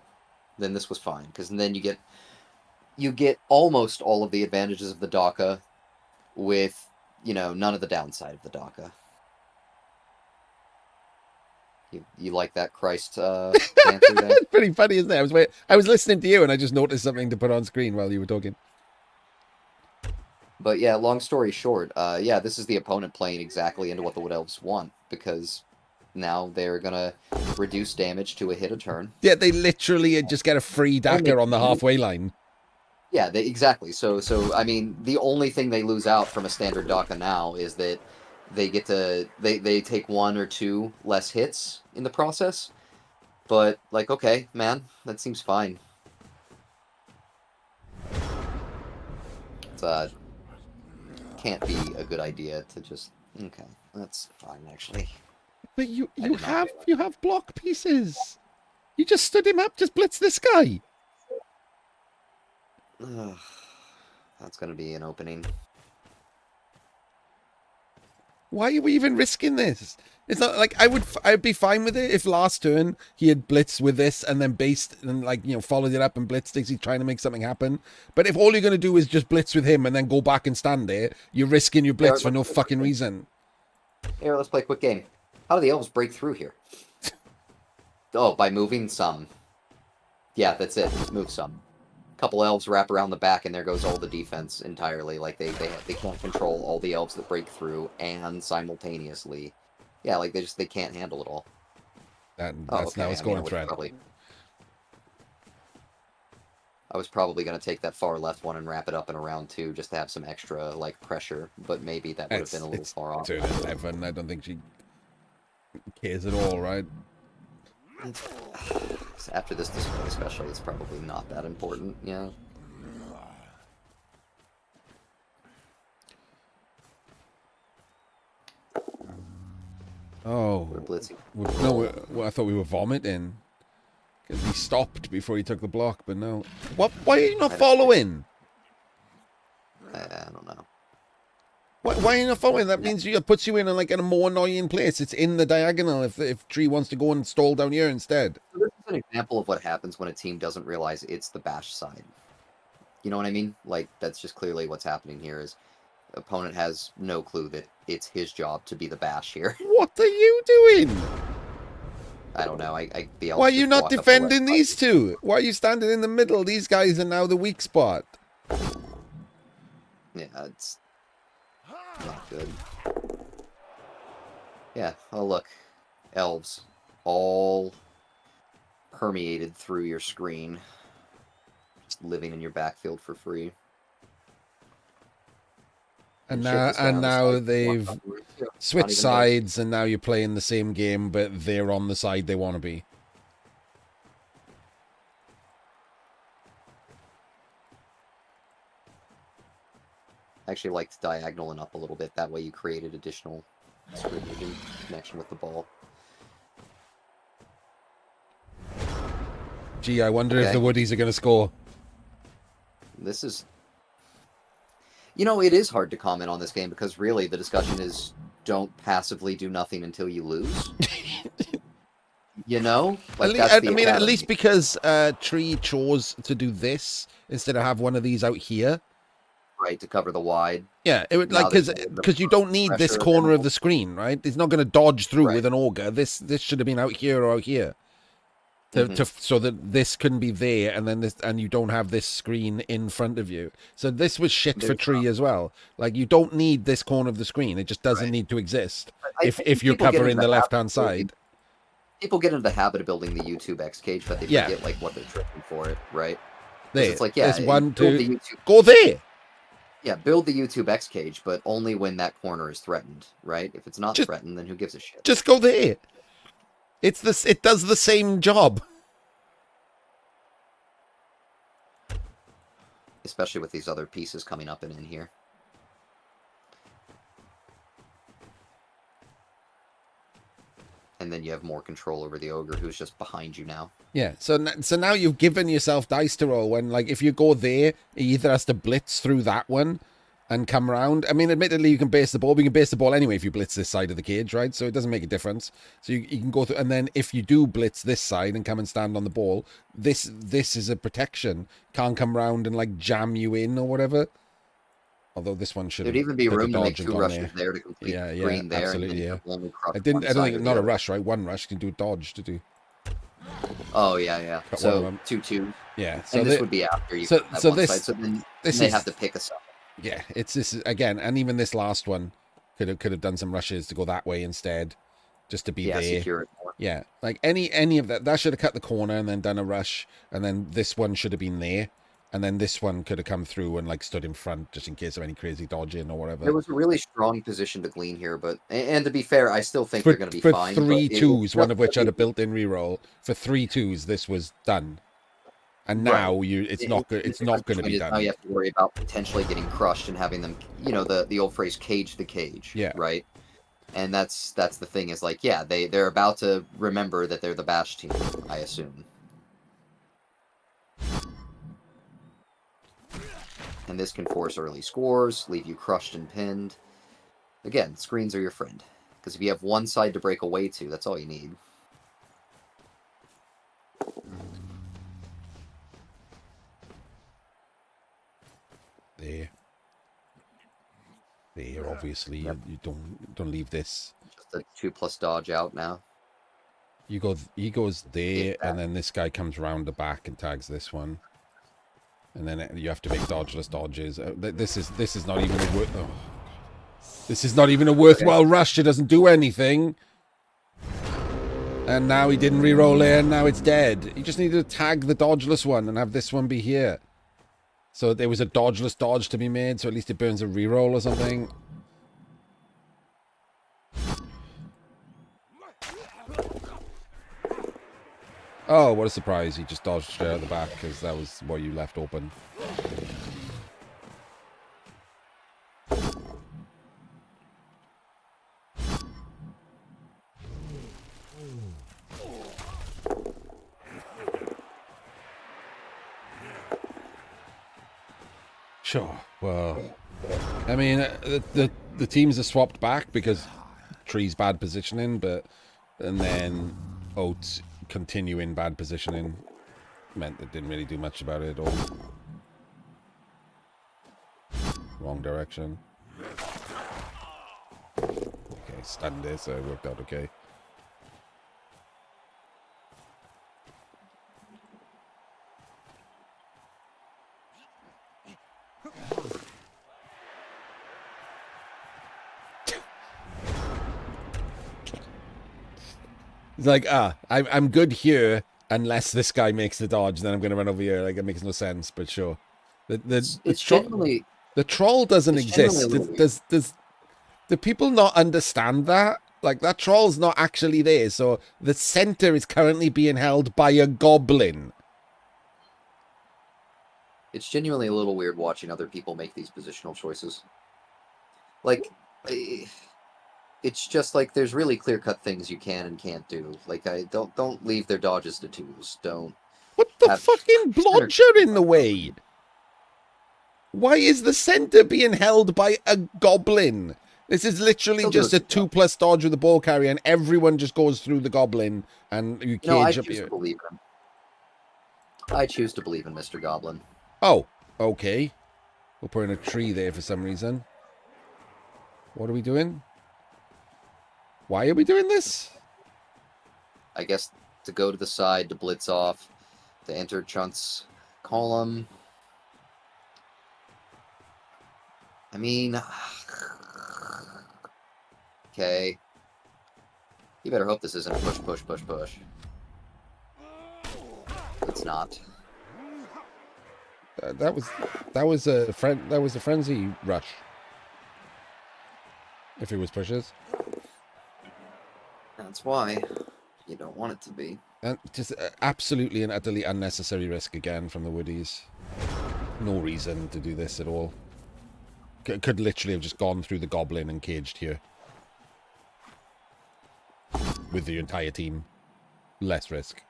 [SPEAKER 2] then this was fine, because then you get almost all of the advantages of the Daka with, none of the downside of the Daka. You like that Christ answer there?
[SPEAKER 1] It's pretty funny, isn't it? I was listening to you and I just noticed something to put on screen while you were talking.
[SPEAKER 2] But yeah, long story short, this is the opponent playing exactly into what the Wood Elves want, because now they're gonna reduce damage to a hit a turn.
[SPEAKER 1] Yeah, they literally just get a free Daka on the halfway line.
[SPEAKER 2] Yeah, exactly. So I mean, the only thing they lose out from a standard Daka now is that they get to they take 1 or 2 less hits in the process. But like, okay, man, that seems fine. It's can't be a good idea to just okay. That's fine actually.
[SPEAKER 1] But you have block pieces. You just stood him up. Just blitz this guy.
[SPEAKER 2] That's gonna be an opening.
[SPEAKER 1] Why are we even risking this? It's not like I'd be fine with it if last turn he had blitzed with this and then based and followed it up and blitzed because he's trying to make something happen. But if all you're gonna do is just blitz with him and then go back and stand there, you're risking your blitz for no fucking reason.
[SPEAKER 2] Here, let's play a quick game. How do the elves break through here? Oh, by moving some. Yeah, that's it. Move some. Couple elves wrap around the back, and there goes all the defense entirely. Like they can't control all the elves that break through and simultaneously. Yeah, like they can't handle it all.
[SPEAKER 1] That's now it's going thread.
[SPEAKER 2] I was probably going to take that far left one and wrap it up in a round 2 just to have some extra pressure, but maybe that would have been a little far off.
[SPEAKER 1] Turn 11. I don't think she cares at all, right?
[SPEAKER 2] After this display, especially, it's probably not that important. Yeah.
[SPEAKER 1] Oh.
[SPEAKER 2] We're blitzing.
[SPEAKER 1] I thought we were vomiting. Because he stopped before he took the block, but no. What? Why are you not following?
[SPEAKER 2] I don't know.
[SPEAKER 1] Why are you not following? That means it puts you in a more annoying place. It's in the diagonal if Tree wants to go and stall down here instead.
[SPEAKER 2] So this is an example of what happens when a team doesn't realize it's the bash side. You know what I mean? Like, that's just clearly what's happening here is opponent has no clue that it's his job to be the bash here.
[SPEAKER 1] What are you doing?
[SPEAKER 2] I don't know.
[SPEAKER 1] Why are you not defending these two? Why are you standing in the middle? These guys are now the weak spot.
[SPEAKER 2] Yeah, it's not good. Yeah, oh look. Elves. All permeated through your screen. Just living in your backfield for free.
[SPEAKER 1] And now they've switched sides, and now you're playing the same game, but they're on the side they want to be.
[SPEAKER 2] I actually liked diagonaling up a little bit. That way you created additional scrimmage in connection with the ball.
[SPEAKER 1] Gee, I wonder if the Woodies are going to score.
[SPEAKER 2] This is... You know, it is hard to comment on this game because really the discussion is don't passively do nothing until you lose. You know? Like, that's the
[SPEAKER 1] I mean, at
[SPEAKER 2] academy.
[SPEAKER 1] least because Tree chose to do this instead of have one of these out here.
[SPEAKER 2] Right, to cover the wide.
[SPEAKER 1] Yeah, it would
[SPEAKER 2] Now
[SPEAKER 1] like because you don't need this
[SPEAKER 2] pressure
[SPEAKER 1] corner of
[SPEAKER 2] available.
[SPEAKER 1] the screen, right? It's not going to dodge through
[SPEAKER 2] Right.
[SPEAKER 1] with an auger. This should have been out here or out here,
[SPEAKER 2] Mhm.
[SPEAKER 1] so that this couldn't be there, and then this, and you don't have this screen in front of you. So this was shit for
[SPEAKER 2] There's
[SPEAKER 1] Tree as well. Like you don't need this corner of the screen. It just doesn't
[SPEAKER 2] right.
[SPEAKER 1] need to exist
[SPEAKER 2] I
[SPEAKER 1] if
[SPEAKER 2] think
[SPEAKER 1] you're
[SPEAKER 2] people get into
[SPEAKER 1] covering
[SPEAKER 2] the
[SPEAKER 1] the left
[SPEAKER 2] habit
[SPEAKER 1] hand
[SPEAKER 2] of building,
[SPEAKER 1] side.
[SPEAKER 2] people get into the habit of building the YouTube X cage, but they
[SPEAKER 1] Yeah.
[SPEAKER 2] forget like what they're tripping for it, right? Because
[SPEAKER 1] There,
[SPEAKER 2] it's like,
[SPEAKER 1] there's
[SPEAKER 2] yeah,
[SPEAKER 1] one,
[SPEAKER 2] build
[SPEAKER 1] two,
[SPEAKER 2] the YouTube
[SPEAKER 1] go there.
[SPEAKER 2] yeah, build the YouTube X cage, but only when that corner is threatened, right? If it's not
[SPEAKER 1] Just
[SPEAKER 2] threatened, then who gives a shit?
[SPEAKER 1] just go there. It's this. It does the same job.
[SPEAKER 2] Especially with these other pieces coming up and in here. And then you have more control over the ogre who's just behind you now.
[SPEAKER 1] Yeah, so now you've given yourself dice to roll when, like, if you go there, he either has to blitz through that one and come around. I mean, admittedly, you can base the ball, but you can base the ball anyway if you blitz this side of the cage, right? So it doesn't make a difference. So you can go through, and then if you do blitz this side and come and stand on the ball, this is a protection. Can't come around and, like, jam you in or whatever. Although this one should
[SPEAKER 2] There'd even be room to make
[SPEAKER 1] and
[SPEAKER 2] 2
[SPEAKER 1] gone
[SPEAKER 2] rushes there to complete
[SPEAKER 1] Yeah,
[SPEAKER 2] the
[SPEAKER 1] yeah,
[SPEAKER 2] green there, and then
[SPEAKER 1] absolutely,
[SPEAKER 2] you
[SPEAKER 1] yeah.
[SPEAKER 2] have only crush
[SPEAKER 1] I
[SPEAKER 2] one
[SPEAKER 1] don't
[SPEAKER 2] side
[SPEAKER 1] think,
[SPEAKER 2] or the
[SPEAKER 1] not a
[SPEAKER 2] other.
[SPEAKER 1] rush, right? One rush can do a dodge to do.
[SPEAKER 2] Oh yeah, yeah.
[SPEAKER 1] Got one of
[SPEAKER 2] So
[SPEAKER 1] them.
[SPEAKER 2] 2-2,
[SPEAKER 1] Yeah, so
[SPEAKER 2] and this would be after you
[SPEAKER 1] so
[SPEAKER 2] got that
[SPEAKER 1] so
[SPEAKER 2] one
[SPEAKER 1] this
[SPEAKER 2] side. So then
[SPEAKER 1] this
[SPEAKER 2] they
[SPEAKER 1] is
[SPEAKER 2] have to pick a side.
[SPEAKER 1] yeah, it's this is, again, and even this last one could have done some rushes to go that way instead, just to be
[SPEAKER 2] Yeah,
[SPEAKER 1] there.
[SPEAKER 2] secure it more.
[SPEAKER 1] Yeah, like any of that should have cut the corner and then done a rush, and then this one should have been there, and then this one could have come through and like stood in front just in case of any crazy dodging or whatever.
[SPEAKER 2] There was a really strong position to glean here, but and to be fair, I still think
[SPEAKER 1] For
[SPEAKER 2] they're going to be
[SPEAKER 1] for
[SPEAKER 2] fine.
[SPEAKER 1] three
[SPEAKER 2] But
[SPEAKER 1] twos, one of which had a built-in reroll. For 3-2s, this was done, and
[SPEAKER 2] right.
[SPEAKER 1] now it's not good. It's not going to be
[SPEAKER 2] Now you
[SPEAKER 1] done.
[SPEAKER 2] have to worry about potentially getting crushed and having them, you know, the old phrase "cage the cage."
[SPEAKER 1] Yeah.
[SPEAKER 2] Right. And that's the thing is like, yeah, they're about to remember that they're the bash team, I assume. And this can force early scores, leave you crushed and pinned. Again, screens are your friend. Because if you have one side to break away to, that's all you need.
[SPEAKER 1] There, obviously,
[SPEAKER 2] Yep.
[SPEAKER 1] you don't leave this.
[SPEAKER 2] Just a 2+ dodge out now.
[SPEAKER 1] He goes there,
[SPEAKER 2] Yeah.
[SPEAKER 1] and then this guy comes round the back and tags this one, and then you have to make dodgeless dodges. This is not even this is not even a worthwhile rush. It doesn't do anything. And now he didn't re-roll it, and now it's dead. You just needed to tag the dodgeless one and have this one be here. So there was a dodgeless dodge to be made, so at least it burns a re-roll or something. Oh, what a surprise. He just dodged straight out the back because that was what you left open. Sure. Well, I mean, the teams are swapped back because Tree's bad positioning, and then Oats continuing bad positioning meant it didn't really do much about it at all. Wrong direction. Okay, stunned it, so it worked out okay. It's like, I'm good here unless this guy makes the dodge, then I'm going to run over here. Like, it makes no sense, but sure. The troll doesn't exist. Do people not understand that? Like, that troll's not actually there, so the center is currently being held by a goblin.
[SPEAKER 2] It's genuinely a little weird watching other people make these positional choices. Like, it's just like there's really clear-cut things you can and can't do. Like, don't leave their dodges to twos. Don't.
[SPEAKER 1] What the fucking blodger in the way? Why is the center being held by a goblin? This is literally just a 2+ dodge with the ball carrier, and everyone just goes through the goblin, and you
[SPEAKER 2] No, I
[SPEAKER 1] cage up
[SPEAKER 2] choose
[SPEAKER 1] here.
[SPEAKER 2] to believe him. I choose to believe in Mr. Goblin.
[SPEAKER 1] Oh, okay. We'll put in a tree there for some reason. What are we doing? Why are we doing this?
[SPEAKER 2] I guess to go to the side to blitz off, to enter Chunt's column. I mean, okay. You better hope this isn't a push, push, push, push. It's not.
[SPEAKER 1] That was a frenzy rush. If it was pushes.
[SPEAKER 2] That's why you don't want it to be.
[SPEAKER 1] And just absolutely and utterly unnecessary risk again from the Woodies. No reason to do this at all. Could literally have just gone through the goblin and caged here. With the entire team. Less risk.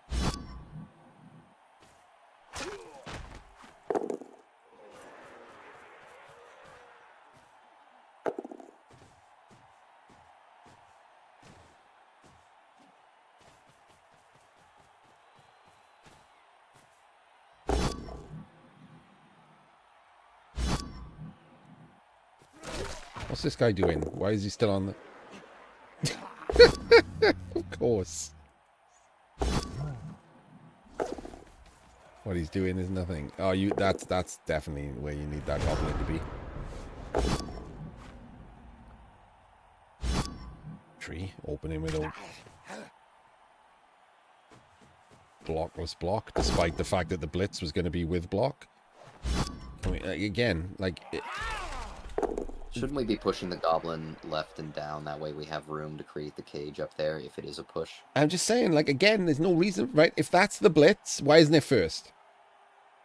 [SPEAKER 1] What's this guy doing? Why is he still on the... Of course. What he's doing is nothing. Oh, that's definitely where you need that goblin to be. Tree, opening with a blockless block, despite the fact that the blitz was going to be with block. I mean, again, like...
[SPEAKER 2] Shouldn't we be pushing the goblin left and down? That way we have room to create the cage up there if it is a push.
[SPEAKER 1] I'm just saying, like, again, there's no reason, right? If that's the blitz, why isn't it first?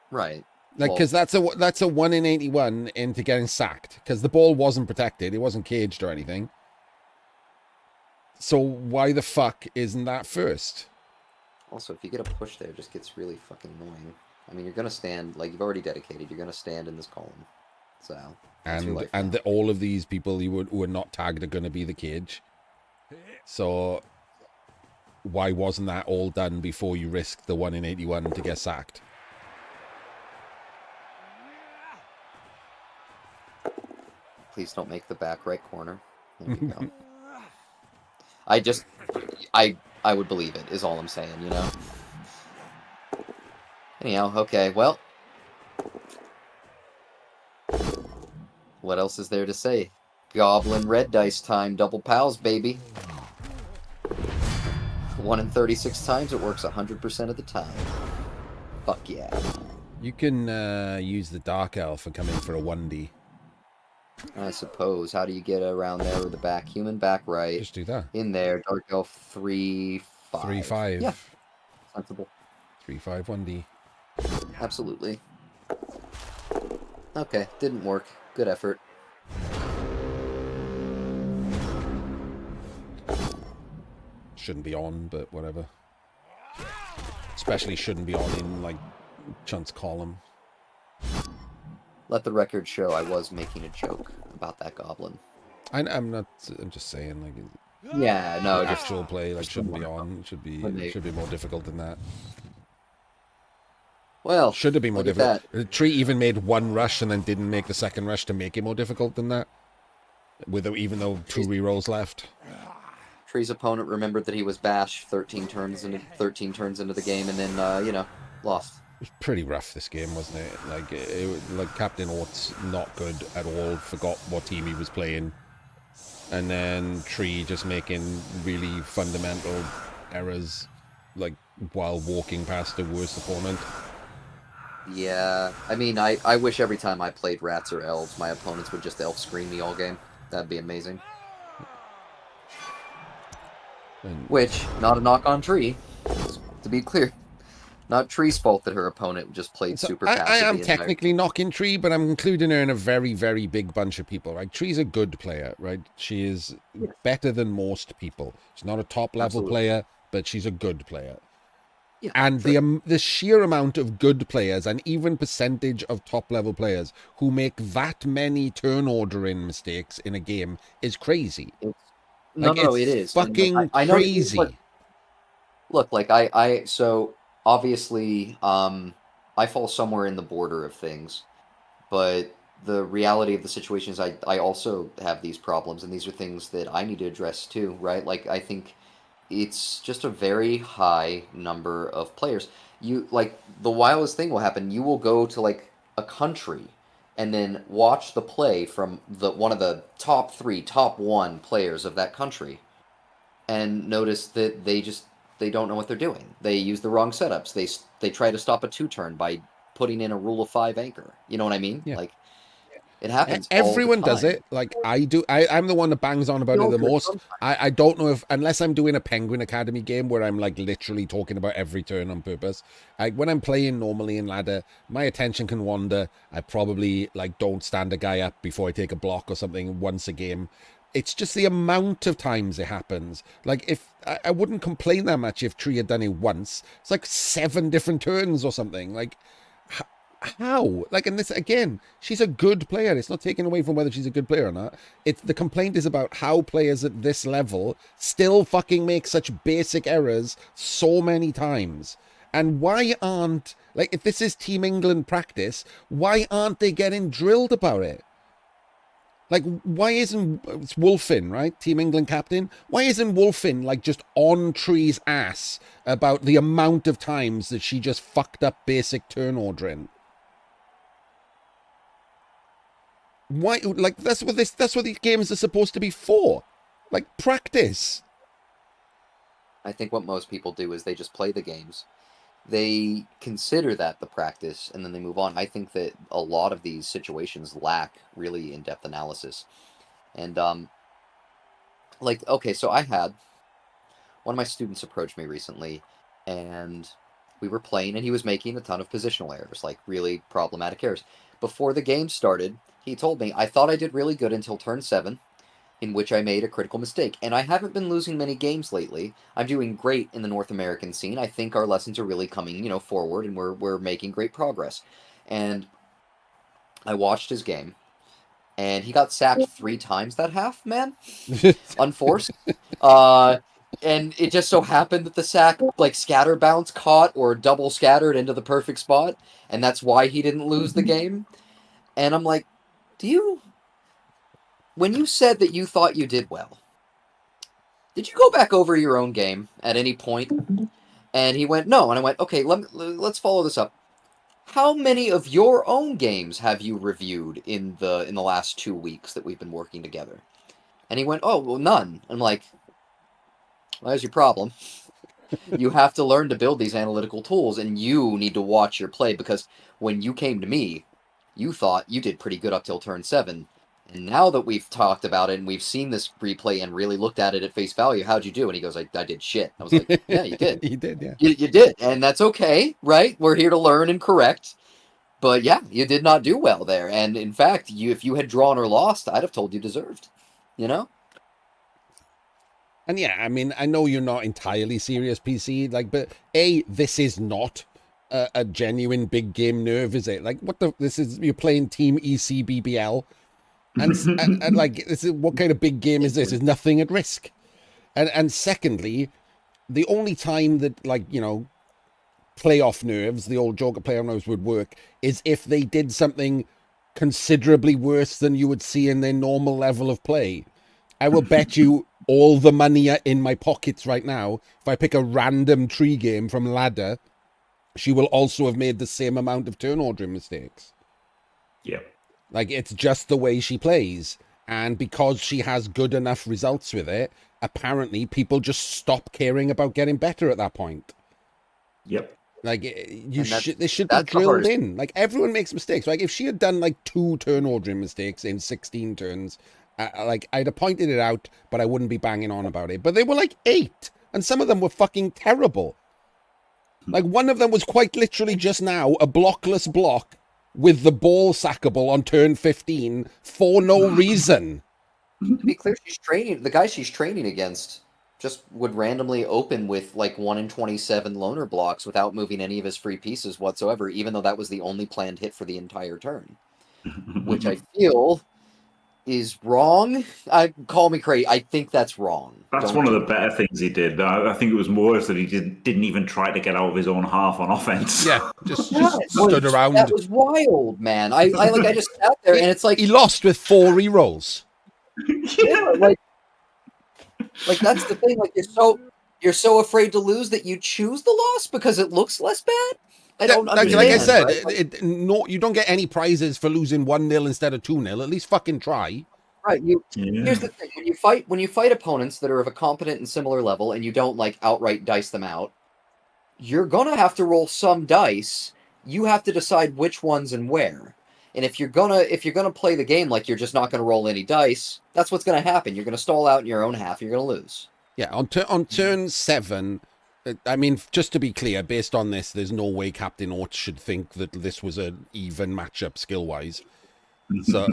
[SPEAKER 2] Right.
[SPEAKER 1] Like, because that's a 1 in 81 into getting sacked. Because the ball wasn't protected. It wasn't caged or anything. So why the fuck isn't that first?
[SPEAKER 2] Also, if you get a push there, it just gets really fucking annoying. I mean, you're going to stand, like, you've already dedicated. You're going to stand in this column. So...
[SPEAKER 1] And all of these people who are not tagged are going to be the cage. So why wasn't that all done before you risked the 1 in 81 to get sacked?
[SPEAKER 2] Please don't make the back right corner. There you go. I would believe it, is all I'm saying, you know? Anyhow, okay, well... What else is there to say? Goblin red dice time, double pals, baby. 1 in 36 times, it works 100% of the time. Fuck yeah.
[SPEAKER 1] You can use the Dark Elf and come in for a 1D.
[SPEAKER 2] I suppose. How do you get around there with the back? Human back right.
[SPEAKER 1] Just do that.
[SPEAKER 2] In there, Dark Elf 3-5.
[SPEAKER 1] 3-5.
[SPEAKER 2] Yeah. Sensible.
[SPEAKER 1] 3-5 1D.
[SPEAKER 2] Absolutely. Okay, didn't work. Good effort.
[SPEAKER 1] Shouldn't be on, but whatever. Especially shouldn't be on in, like, Chunt's column.
[SPEAKER 2] Let the record show I was making a joke about that goblin.
[SPEAKER 1] I'm just saying, like...
[SPEAKER 2] Yeah, no,
[SPEAKER 1] just actual play, like, shouldn't be on. Should be more difficult than that.
[SPEAKER 2] Well,
[SPEAKER 1] should have been more difficult. The tree even made one rush and then didn't make the second rush to make it more difficult than that. Even though 2 rerolls left.
[SPEAKER 2] Tree's opponent remembered that he was bashed 13 turns into the game, and then you know, lost.
[SPEAKER 1] It was pretty rough this game, wasn't it? Like Captain Oates, not good at all. Forgot what team he was playing, and then Tree just making really fundamental errors, like while walking past a worse opponent.
[SPEAKER 2] Yeah, I mean, I wish every time I played rats or elves, my opponents would just elf screen me all game. That'd be amazing. Which, not a knock on Tree, to be clear. Not Tree's fault that her opponent just played super passive.
[SPEAKER 1] I am technically knocking Tree, but I'm including her in a very, very big bunch of people, right? Tree's a good player, right? She is better than most people. She's not a top-level player, but she's a good player.
[SPEAKER 2] Yeah,
[SPEAKER 1] And
[SPEAKER 2] sure.
[SPEAKER 1] the sheer amount of good players and even percentage of top level players who make that many turn ordering mistakes in a game is crazy.
[SPEAKER 2] It's no,
[SPEAKER 1] Like,
[SPEAKER 2] no, it
[SPEAKER 1] it's
[SPEAKER 2] is, and like
[SPEAKER 1] fucking
[SPEAKER 2] I know what you mean, but
[SPEAKER 1] crazy.
[SPEAKER 2] look, like so obviously, I fall somewhere in the border of things, but the reality of the situation is I also have these problems, and these are things that I need to address too, right? Like I think it's just a very high number of players. You like the wildest thing will happen. You will go to like a country and then watch the play from the one of the top three, top one players of that country, and notice that they don't know what they're doing. They use the wrong setups. They try to stop a two turn by putting in a rule of five anchor. You know what I mean?
[SPEAKER 1] Yeah.
[SPEAKER 2] Like it happens all the
[SPEAKER 1] Everyone does
[SPEAKER 2] time.
[SPEAKER 1] it. Like I do. I'm the one that bangs on
[SPEAKER 2] We
[SPEAKER 1] about it
[SPEAKER 2] all
[SPEAKER 1] the
[SPEAKER 2] do it
[SPEAKER 1] most.
[SPEAKER 2] sometimes.
[SPEAKER 1] I don't know if, unless I'm doing a Penguin Academy game where I'm like literally talking about every turn on purpose. Like when I'm playing normally in ladder, my attention can wander. I probably like don't stand a guy up before I take a block or something once a game. It's just the amount of times it happens. Like if I wouldn't complain that much if Tree had done it once. It's like 7 different turns or something. Like how? Like, and this again, she's a good player. It's not taken away from whether she's a good player or not. It's the complaint is about how players at this level still fucking make such basic errors so many times. And why aren't, like, if this is Team England practice, why aren't they getting drilled about it? Like, why isn't it's Wolfin, right? Team England captain. Why isn't Wolfin like just on Tree's ass about the amount of times that she just fucked up basic turn ordering? Why, like, that's what these games are supposed to be for, like practice.
[SPEAKER 2] I think what most people do is they just play the games. They consider that the practice and then they move on. I think that a lot of these situations lack really in-depth analysis. And like okay, so I had one of my students approached me recently and we were playing and he was making a ton of positional errors, like really problematic errors. Before the game started, he told me, I thought I did really good until turn 7, in which I made a critical mistake. And I haven't been losing many games lately. I'm doing great in the North American scene. I think our lessons are really coming, forward and we're making great progress. And I watched his game and he got sacked 3 times that half, man. Unforced. Uh and it just so happened that the sack like scatter bounce caught or double scattered into the perfect spot, and that's why he didn't lose the game. And I'm like, do you when you said that you thought you did well, did you go back over your own game at any point? And he went, no. And I went, okay, let's follow this up. How many of your own games have you reviewed in the last 2 weeks that we've been working together? And he went, oh, well, none. I'm like, well, there's your problem. You have to learn to build these analytical tools, and you need to watch your play because when you came to me, you thought you did pretty good up till turn 7. And now that we've talked about it and we've seen this replay and really looked at it at face value, how'd you do? And he goes, I did shit. I was like, yeah, you did.
[SPEAKER 1] He did, yeah.
[SPEAKER 2] You did. And that's okay, right? We're here to learn and correct. But yeah, you did not do well there. And in fact, if you had drawn or lost, I'd have told you deserved. You know?
[SPEAKER 1] And yeah, I mean, I know you're not entirely serious, PC. Like, but this is not a genuine big game nerve, is it? Like, what the? This is you're playing Team ECBBL, and like, this is what kind of big game is this? Is nothing at risk. And secondly, the only time that playoff nerves, the old Joker playoff nerves would work is if they did something considerably worse than you would see in their normal level of play. I will bet you all the money in my pockets right now, if I pick a random tree game from ladder, she will also have made the same amount of turn ordering mistakes.
[SPEAKER 3] Yeah.
[SPEAKER 1] Like, it's just the way she plays. And because she has good enough results with it, apparently people just stop caring about getting better at that point.
[SPEAKER 3] Yep.
[SPEAKER 1] Like, this should be
[SPEAKER 2] that's the
[SPEAKER 1] drilled
[SPEAKER 2] hardest.
[SPEAKER 1] in. Like, everyone makes mistakes. Like, if she had done like 2 turn ordering mistakes in 16 turns, like, I'd have pointed it out, but I wouldn't be banging on about it. But they were like 8, and some of them were fucking terrible. Like, one of them was quite literally just now a blockless block with the ball sackable on turn 15 for no reason.
[SPEAKER 2] To be clear, she's training the guy she's training against just would randomly open with like 1 in 27 loner blocks without moving any of his free pieces whatsoever, even though that was the only planned hit for the entire turn. Which I feel is wrong. Call me crazy. I think that's wrong.
[SPEAKER 3] That's one of the better things he did. I think it was worse that he didn't even try to get out of his own half on offense.
[SPEAKER 1] Yeah, just
[SPEAKER 2] That
[SPEAKER 1] stood around.
[SPEAKER 2] That was wild, man. I just sat there and it's like
[SPEAKER 1] he lost with 4 rerolls.
[SPEAKER 2] Yeah, like that's the thing. Like you're so afraid to lose that you choose the loss because it looks less bad. I don't understand.
[SPEAKER 1] Like I said,
[SPEAKER 2] right?
[SPEAKER 1] you don't get any prizes for losing 1-0 instead of 2-0. At least fucking try.
[SPEAKER 2] Right. Here's the thing: when you fight opponents that are of a competent and similar level, and you don't like outright dice them out, you're gonna have to roll some dice. You have to decide which ones and where. And if you're gonna play the game like you're just not gonna roll any dice, that's what's gonna happen. You're gonna stall out in your own half. You're gonna lose.
[SPEAKER 1] Yeah, on turn 7. I mean, just to be clear, based on this, there's no way Captain Oates should think that this was an even matchup skill-wise. So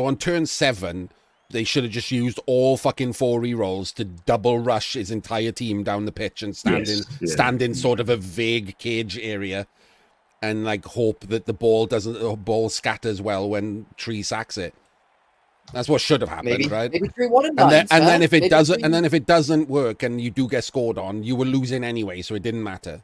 [SPEAKER 1] on turn 7, they should have just used all fucking 4 rerolls to double rush his entire team down the pitch and stand in sort of a vague cage area, and like hope that the ball scatters well when Tree sacks it. That's what should have happened, right?
[SPEAKER 2] Maybe 3-1 and 9.
[SPEAKER 1] And then if it doesn't work and you do get scored on, you were losing anyway, so it didn't matter.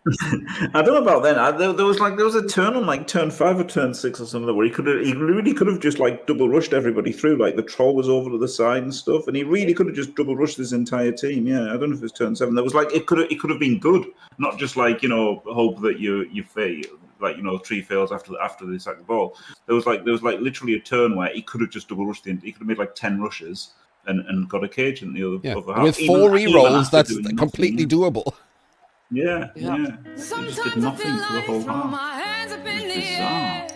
[SPEAKER 3] I don't know about then. There was a turn on like turn 5 or turn 6 or something where he really could have just like double rushed everybody through. Like the troll was over to the side and stuff, and he really could have just double rushed his entire team. Yeah, I don't know if it was turn 7. There was like it could have been good, not just like hope that you fail. Like Tree fails after they sack the ball. There was like literally a turn where he could have just double rushed he could have made like 10 rushes and got a cage in the other half.
[SPEAKER 1] With 4 rerolls, that's completely doable.
[SPEAKER 3] Yeah. He just did nothing for the whole half. It was bizarre.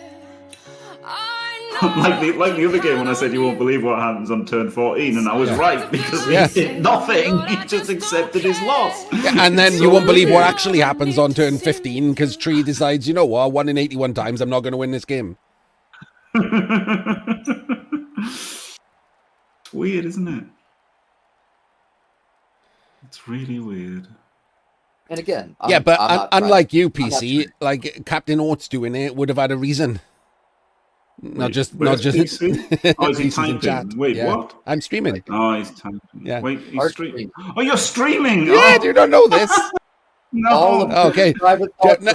[SPEAKER 3] like the other game when I said you won't believe what happens on turn 14, and I was right because he did nothing. He just accepted his loss.
[SPEAKER 1] Yeah, and then you won't believe what actually happens on turn 15 because Tree decides, 1 in 81 times I'm not going to win this game.
[SPEAKER 3] It's weird, isn't it? It's really weird.
[SPEAKER 2] And again,
[SPEAKER 1] unlike you, PC, like Captain Oates doing it would have had a reason. Not just
[SPEAKER 3] PC? Oh, is he typing? Wait,
[SPEAKER 1] yeah.
[SPEAKER 3] what?
[SPEAKER 1] I'm streaming.
[SPEAKER 3] Oh, he's typing.
[SPEAKER 1] Yeah.
[SPEAKER 3] Wait, he's streaming. Oh, you're streaming.
[SPEAKER 1] Yeah, do you not know this?
[SPEAKER 3] No.
[SPEAKER 1] Okay.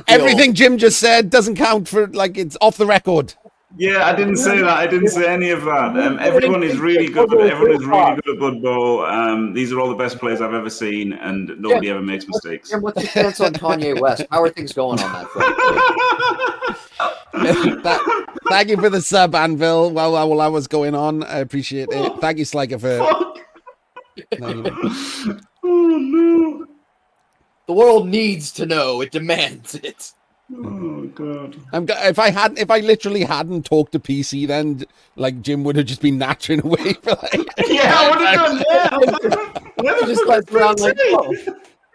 [SPEAKER 1] Everything Jim just said doesn't count for it's off the record.
[SPEAKER 3] Yeah, I didn't say that. I didn't say any of that. Everyone is really good. Everyone is really good at Blood Bowl. These are all the best players I've ever seen, and nobody ever makes mistakes.
[SPEAKER 2] Jim, what's your stance on Kanye West? How are things going on that front?
[SPEAKER 1] Thank you for the sub, Anvil. While I was going on, I appreciate it. Thank you, Sliker, for.
[SPEAKER 3] Oh no!
[SPEAKER 2] The world needs to know. It demands it.
[SPEAKER 3] Oh god!
[SPEAKER 1] If I literally hadn't talked to PC, then Jim would have just been nattering away for
[SPEAKER 3] I would have done. Yeah. Where the fuck is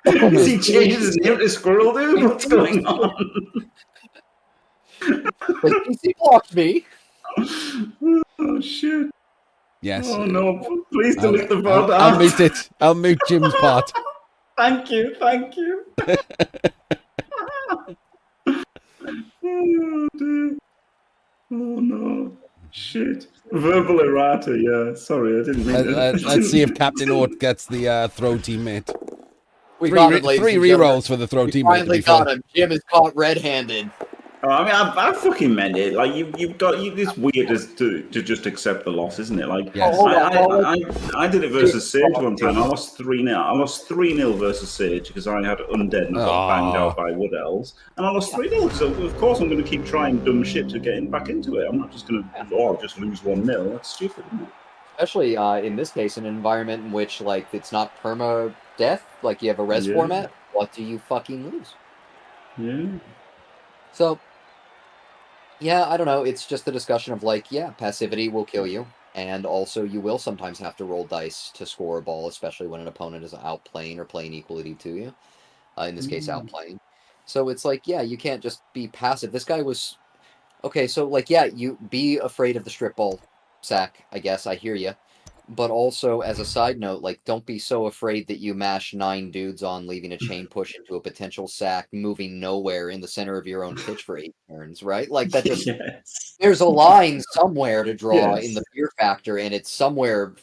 [SPEAKER 3] PC? Has he changed his name to Squirrel Dude? What's going on?
[SPEAKER 2] PC blocked me.
[SPEAKER 3] Oh shit!
[SPEAKER 1] Yes.
[SPEAKER 3] Oh no! Please delete the part.
[SPEAKER 1] I'll mute it. I'll mute Jim's part.
[SPEAKER 3] Thank you. Oh dear. Oh no. Shit. Verbal errata, yeah. Sorry, I didn't mean that.
[SPEAKER 1] Let's see if Captain Oat gets the throw teammate.
[SPEAKER 2] We got him,
[SPEAKER 1] three rerolls for the throw teammate.
[SPEAKER 2] Finally got him. Jim is caught red-handed.
[SPEAKER 3] I mean, I fucking meant it. Like it's weird to just accept the loss, isn't it? Like,
[SPEAKER 1] yes.
[SPEAKER 3] I did it versus Sage one time. I lost 3-0. I lost 3-0 versus Sage because I had Undead and got banged out by Wood Elves, and I lost 3-0. So of course I'm going to keep trying dumb shit to get back into it. I'm not just going to I'll just lose 1-0. That's stupid, isn't it?
[SPEAKER 2] Especially in this case, an environment in which it's not perma death, like you have a res format. What do you fucking lose?
[SPEAKER 3] Yeah.
[SPEAKER 2] So. Yeah, I don't know. It's just a discussion of passivity will kill you, and also you will sometimes have to roll dice to score a ball, especially when an opponent is outplaying or playing equally to you. In this case, outplaying. So it's you can't just be passive. This guy was okay. So you be afraid of the strip ball sack. I guess I hear you, But also, as a side note, like, don't be so afraid that you mash 9 dudes on, leaving a chain push into a potential sack, moving nowhere in the center of your own pitch for 8 turns, right? Like, that just...
[SPEAKER 3] Yes.
[SPEAKER 2] There's a line somewhere to draw in
[SPEAKER 3] Yes.
[SPEAKER 2] the fear factor, and it's somewhere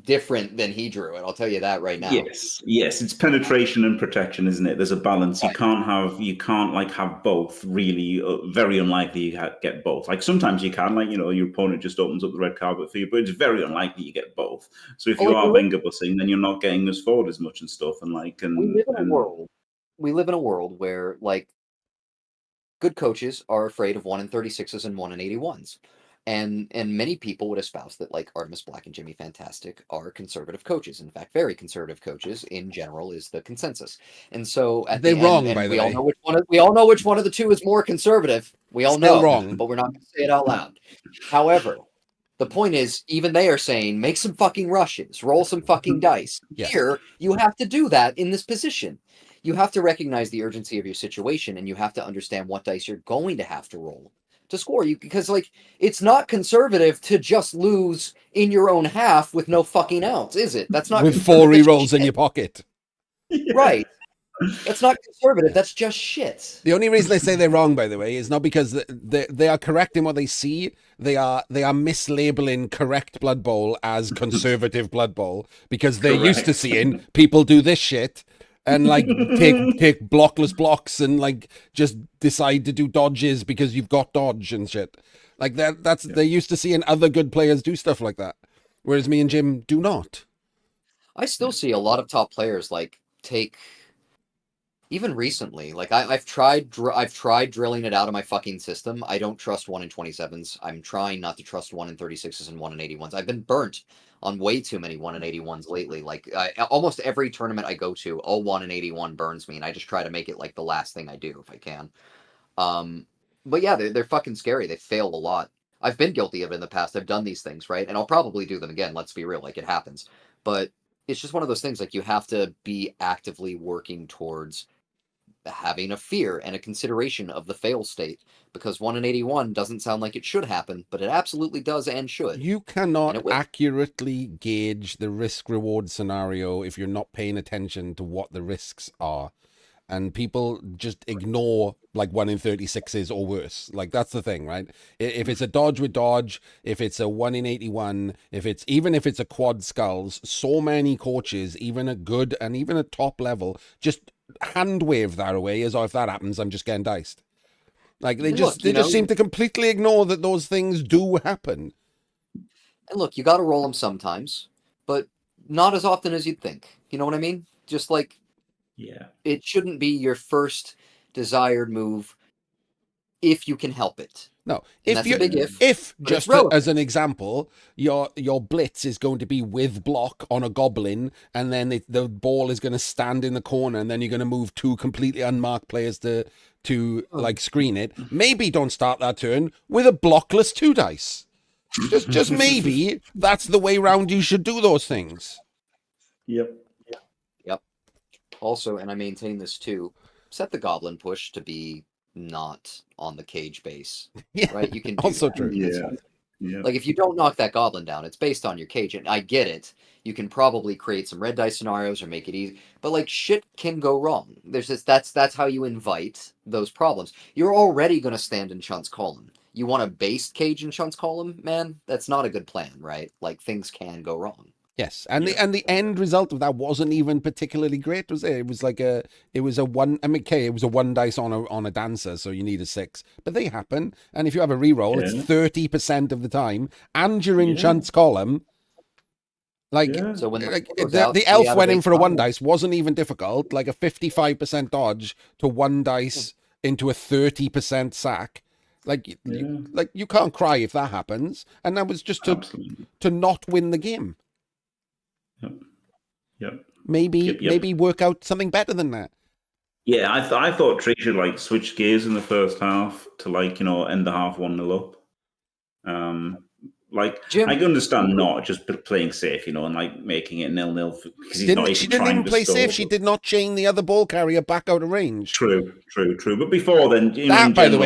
[SPEAKER 2] different than he drew it. I'll tell you that right now.
[SPEAKER 3] Yes, it's penetration and protection, isn't it? There's a balance. You can't like have both. Really, very unlikely you get both. Like sometimes you can, like your opponent just opens up the red carpet for you, but it's very unlikely you get both. So if you
[SPEAKER 2] Like,
[SPEAKER 3] are Wenger bussing, then you're not getting us forward as much and stuff, and
[SPEAKER 2] we live in a world. We live in a world where, like, good coaches are afraid of 1 in 36s and 1 in 81s. And many people would espouse that, like, Artemis Black and Jimmy Fantastic are conservative coaches. In fact, very conservative coaches in general is the consensus. And so at
[SPEAKER 1] They're
[SPEAKER 2] the
[SPEAKER 1] wrong,
[SPEAKER 2] end,
[SPEAKER 1] by
[SPEAKER 2] and
[SPEAKER 1] the
[SPEAKER 2] we all
[SPEAKER 1] way.
[SPEAKER 2] know which one of the two is more conservative. We all
[SPEAKER 1] Still
[SPEAKER 2] know,
[SPEAKER 1] wrong.
[SPEAKER 2] but we're not going to say it out loud. However, the point is, even they are saying, make some fucking rushes, roll some fucking dice.
[SPEAKER 1] Yes.
[SPEAKER 2] Here, you have to do that in this position. You have to recognize the urgency of your situation, and you have to understand what dice you're going to have to roll to score you, because, like, it's not conservative to just lose in your own half with no fucking outs, is it? That's not
[SPEAKER 1] With 4
[SPEAKER 2] conservative.
[SPEAKER 1] rerolls in your pocket.
[SPEAKER 2] Right. That's not conservative. That's just shit.
[SPEAKER 1] The only reason I say they're wrong, by the way, is not because they are correct in what they see. They are mislabeling correct Blood Bowl as conservative Blood Bowl because they're used to seeing people do this shit and like take blockless blocks and like just decide to do dodges because you've got dodge and shit. Like they're used to seeing other good players do stuff like that, whereas me and Jim do not.
[SPEAKER 2] I still see a lot of top players like take, even recently, like I've tried drilling it out of my fucking system. I don't trust 1 in 27s. I'm trying not to trust 1 in 36s and 1 in 81s. I've been burnt on way too many 1 in 81s lately. Like almost every tournament I go to, all 1 in 81 burns me, and I just try to make it like the last thing I do if I can. But yeah, they're fucking scary. They fail a lot. I've been guilty of it in the past. I've done these things, right? And I'll probably do them again. Let's be real, like it happens. But it's just one of those things. Like you have to be actively working towards having a fear and a consideration of the fail state, because 1 in 81 doesn't sound like it should happen, but it absolutely does and should.
[SPEAKER 1] You
[SPEAKER 2] And
[SPEAKER 1] cannot
[SPEAKER 2] it will.
[SPEAKER 1] accurately gauge the risk-reward scenario if you're not paying attention to what the risks are. And people just ignore like 1 in 36s or worse. Like that's the thing, right? If it's a dodge with dodge, if it's a 1 in 81, even if it's a quad skulls, so many coaches, even a good and even a top level, just hand wave that away as if that happens, I'm just getting diced. Like they just seem to completely ignore that those things do happen.
[SPEAKER 2] And look, you got to roll them sometimes, but not as often as you'd think. You know what I mean? Just like,
[SPEAKER 3] Yeah.
[SPEAKER 2] it shouldn't be your first desired move if you can help it.
[SPEAKER 1] No,
[SPEAKER 2] And that's a big
[SPEAKER 1] if
[SPEAKER 2] but
[SPEAKER 1] just as an example, your blitz is going to be with block on a goblin, and then the ball is going to stand in the corner, and then you're going to move 2 completely unmarked players to like screen it. Maybe don't start that turn with a blockless 2 dice. Just maybe that's the way round you should do those things.
[SPEAKER 3] Yep.
[SPEAKER 2] Also, and I maintain this too, set the goblin push to be not on the cage base.
[SPEAKER 1] Yeah,
[SPEAKER 2] right? You can do
[SPEAKER 1] also
[SPEAKER 2] that.
[SPEAKER 1] true.
[SPEAKER 3] Yeah.
[SPEAKER 2] Like if you don't knock that goblin down, it's based on your cage, and I get it. You can probably create some red dice scenarios or make it easy, but like shit can go wrong. There's this that's how you invite those problems. You're already going to stand in Chunt's column. You want to base cage in Chunt's column, man? That's not a good plan, right? Like things can go wrong.
[SPEAKER 1] Yes, and the end result of that wasn't even particularly great, was it? It was like it was a 1 dice on a dancer, so you need a 6. But they happen, and if you have a reroll, it's 30% of the time, and you're in Chunt's column. Like,
[SPEAKER 2] so when
[SPEAKER 1] the elf went in for a 1 dice, wasn't even difficult. Like a 55% dodge to 1 dice into a 30% sack. Like you can't cry if that happens, and that was just to not win the game.
[SPEAKER 3] Yep.
[SPEAKER 1] Maybe work out something better than that.
[SPEAKER 3] Yeah, I thought Tree should like switch gears in the first half to end the half 1-0 up. Like,
[SPEAKER 2] Jim-
[SPEAKER 3] I can understand not just playing safe, and like making it 0-0 because he's not
[SPEAKER 1] She
[SPEAKER 3] even
[SPEAKER 1] didn't
[SPEAKER 3] trying
[SPEAKER 1] even
[SPEAKER 3] to
[SPEAKER 1] play
[SPEAKER 3] stall,
[SPEAKER 1] safe. She
[SPEAKER 3] but-
[SPEAKER 1] did not chain the other ball carrier back out of range.
[SPEAKER 3] True. But before then,
[SPEAKER 1] That, by the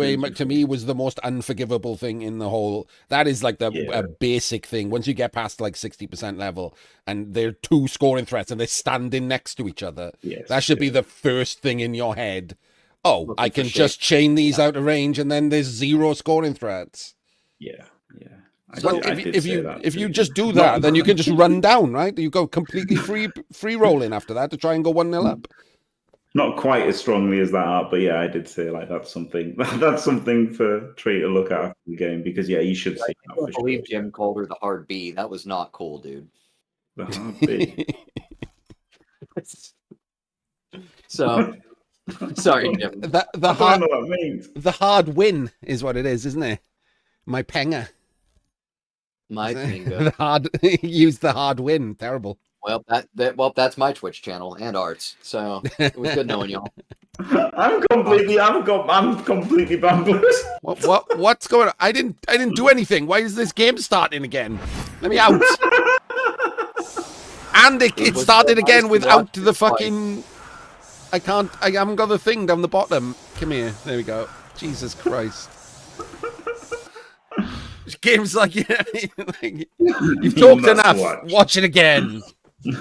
[SPEAKER 1] way,
[SPEAKER 3] like,
[SPEAKER 1] to me was the most unforgivable thing in the whole. That is like a basic thing. Once you get past like 60% level, and they're two scoring threats, and they're standing next to each other, that should be the first thing in your head. Oh,
[SPEAKER 2] Looking
[SPEAKER 1] I
[SPEAKER 2] for
[SPEAKER 1] can
[SPEAKER 2] shape.
[SPEAKER 1] just chain these out of range, and then there's 0 scoring threats.
[SPEAKER 3] Yeah.
[SPEAKER 1] So
[SPEAKER 3] I did
[SPEAKER 1] if
[SPEAKER 3] say
[SPEAKER 1] you
[SPEAKER 3] that
[SPEAKER 1] if
[SPEAKER 3] too.
[SPEAKER 1] you just do that, then you can just run down, right? You go completely free rolling after that to try and go 1-0 up.
[SPEAKER 3] Not quite as strongly as that, but yeah, I did say like that's something for Trey to look at after the game because you should see that
[SPEAKER 2] I
[SPEAKER 3] for
[SPEAKER 2] can't believe
[SPEAKER 3] sure.
[SPEAKER 2] Jim called her the hard B. That was not cool, dude.
[SPEAKER 3] The hard B.
[SPEAKER 2] So, sorry, Jim.
[SPEAKER 1] The
[SPEAKER 3] I don't
[SPEAKER 1] hard
[SPEAKER 3] know what that means.
[SPEAKER 1] the hard win is what it is, isn't it? My penger.
[SPEAKER 2] My bingo.
[SPEAKER 1] The hard use the hard win. Terrible.
[SPEAKER 2] Well, that's my Twitch channel and Arts. So it was good knowing y'all.
[SPEAKER 3] I'm completely bamboozled.
[SPEAKER 1] What's going on? I didn't do anything. Why is this game starting again? Let me out. And it started again without the fucking. I haven't got the thing down the bottom. Come here. There we go. Jesus Christ. Game's like, you've talked enough. Watch it again.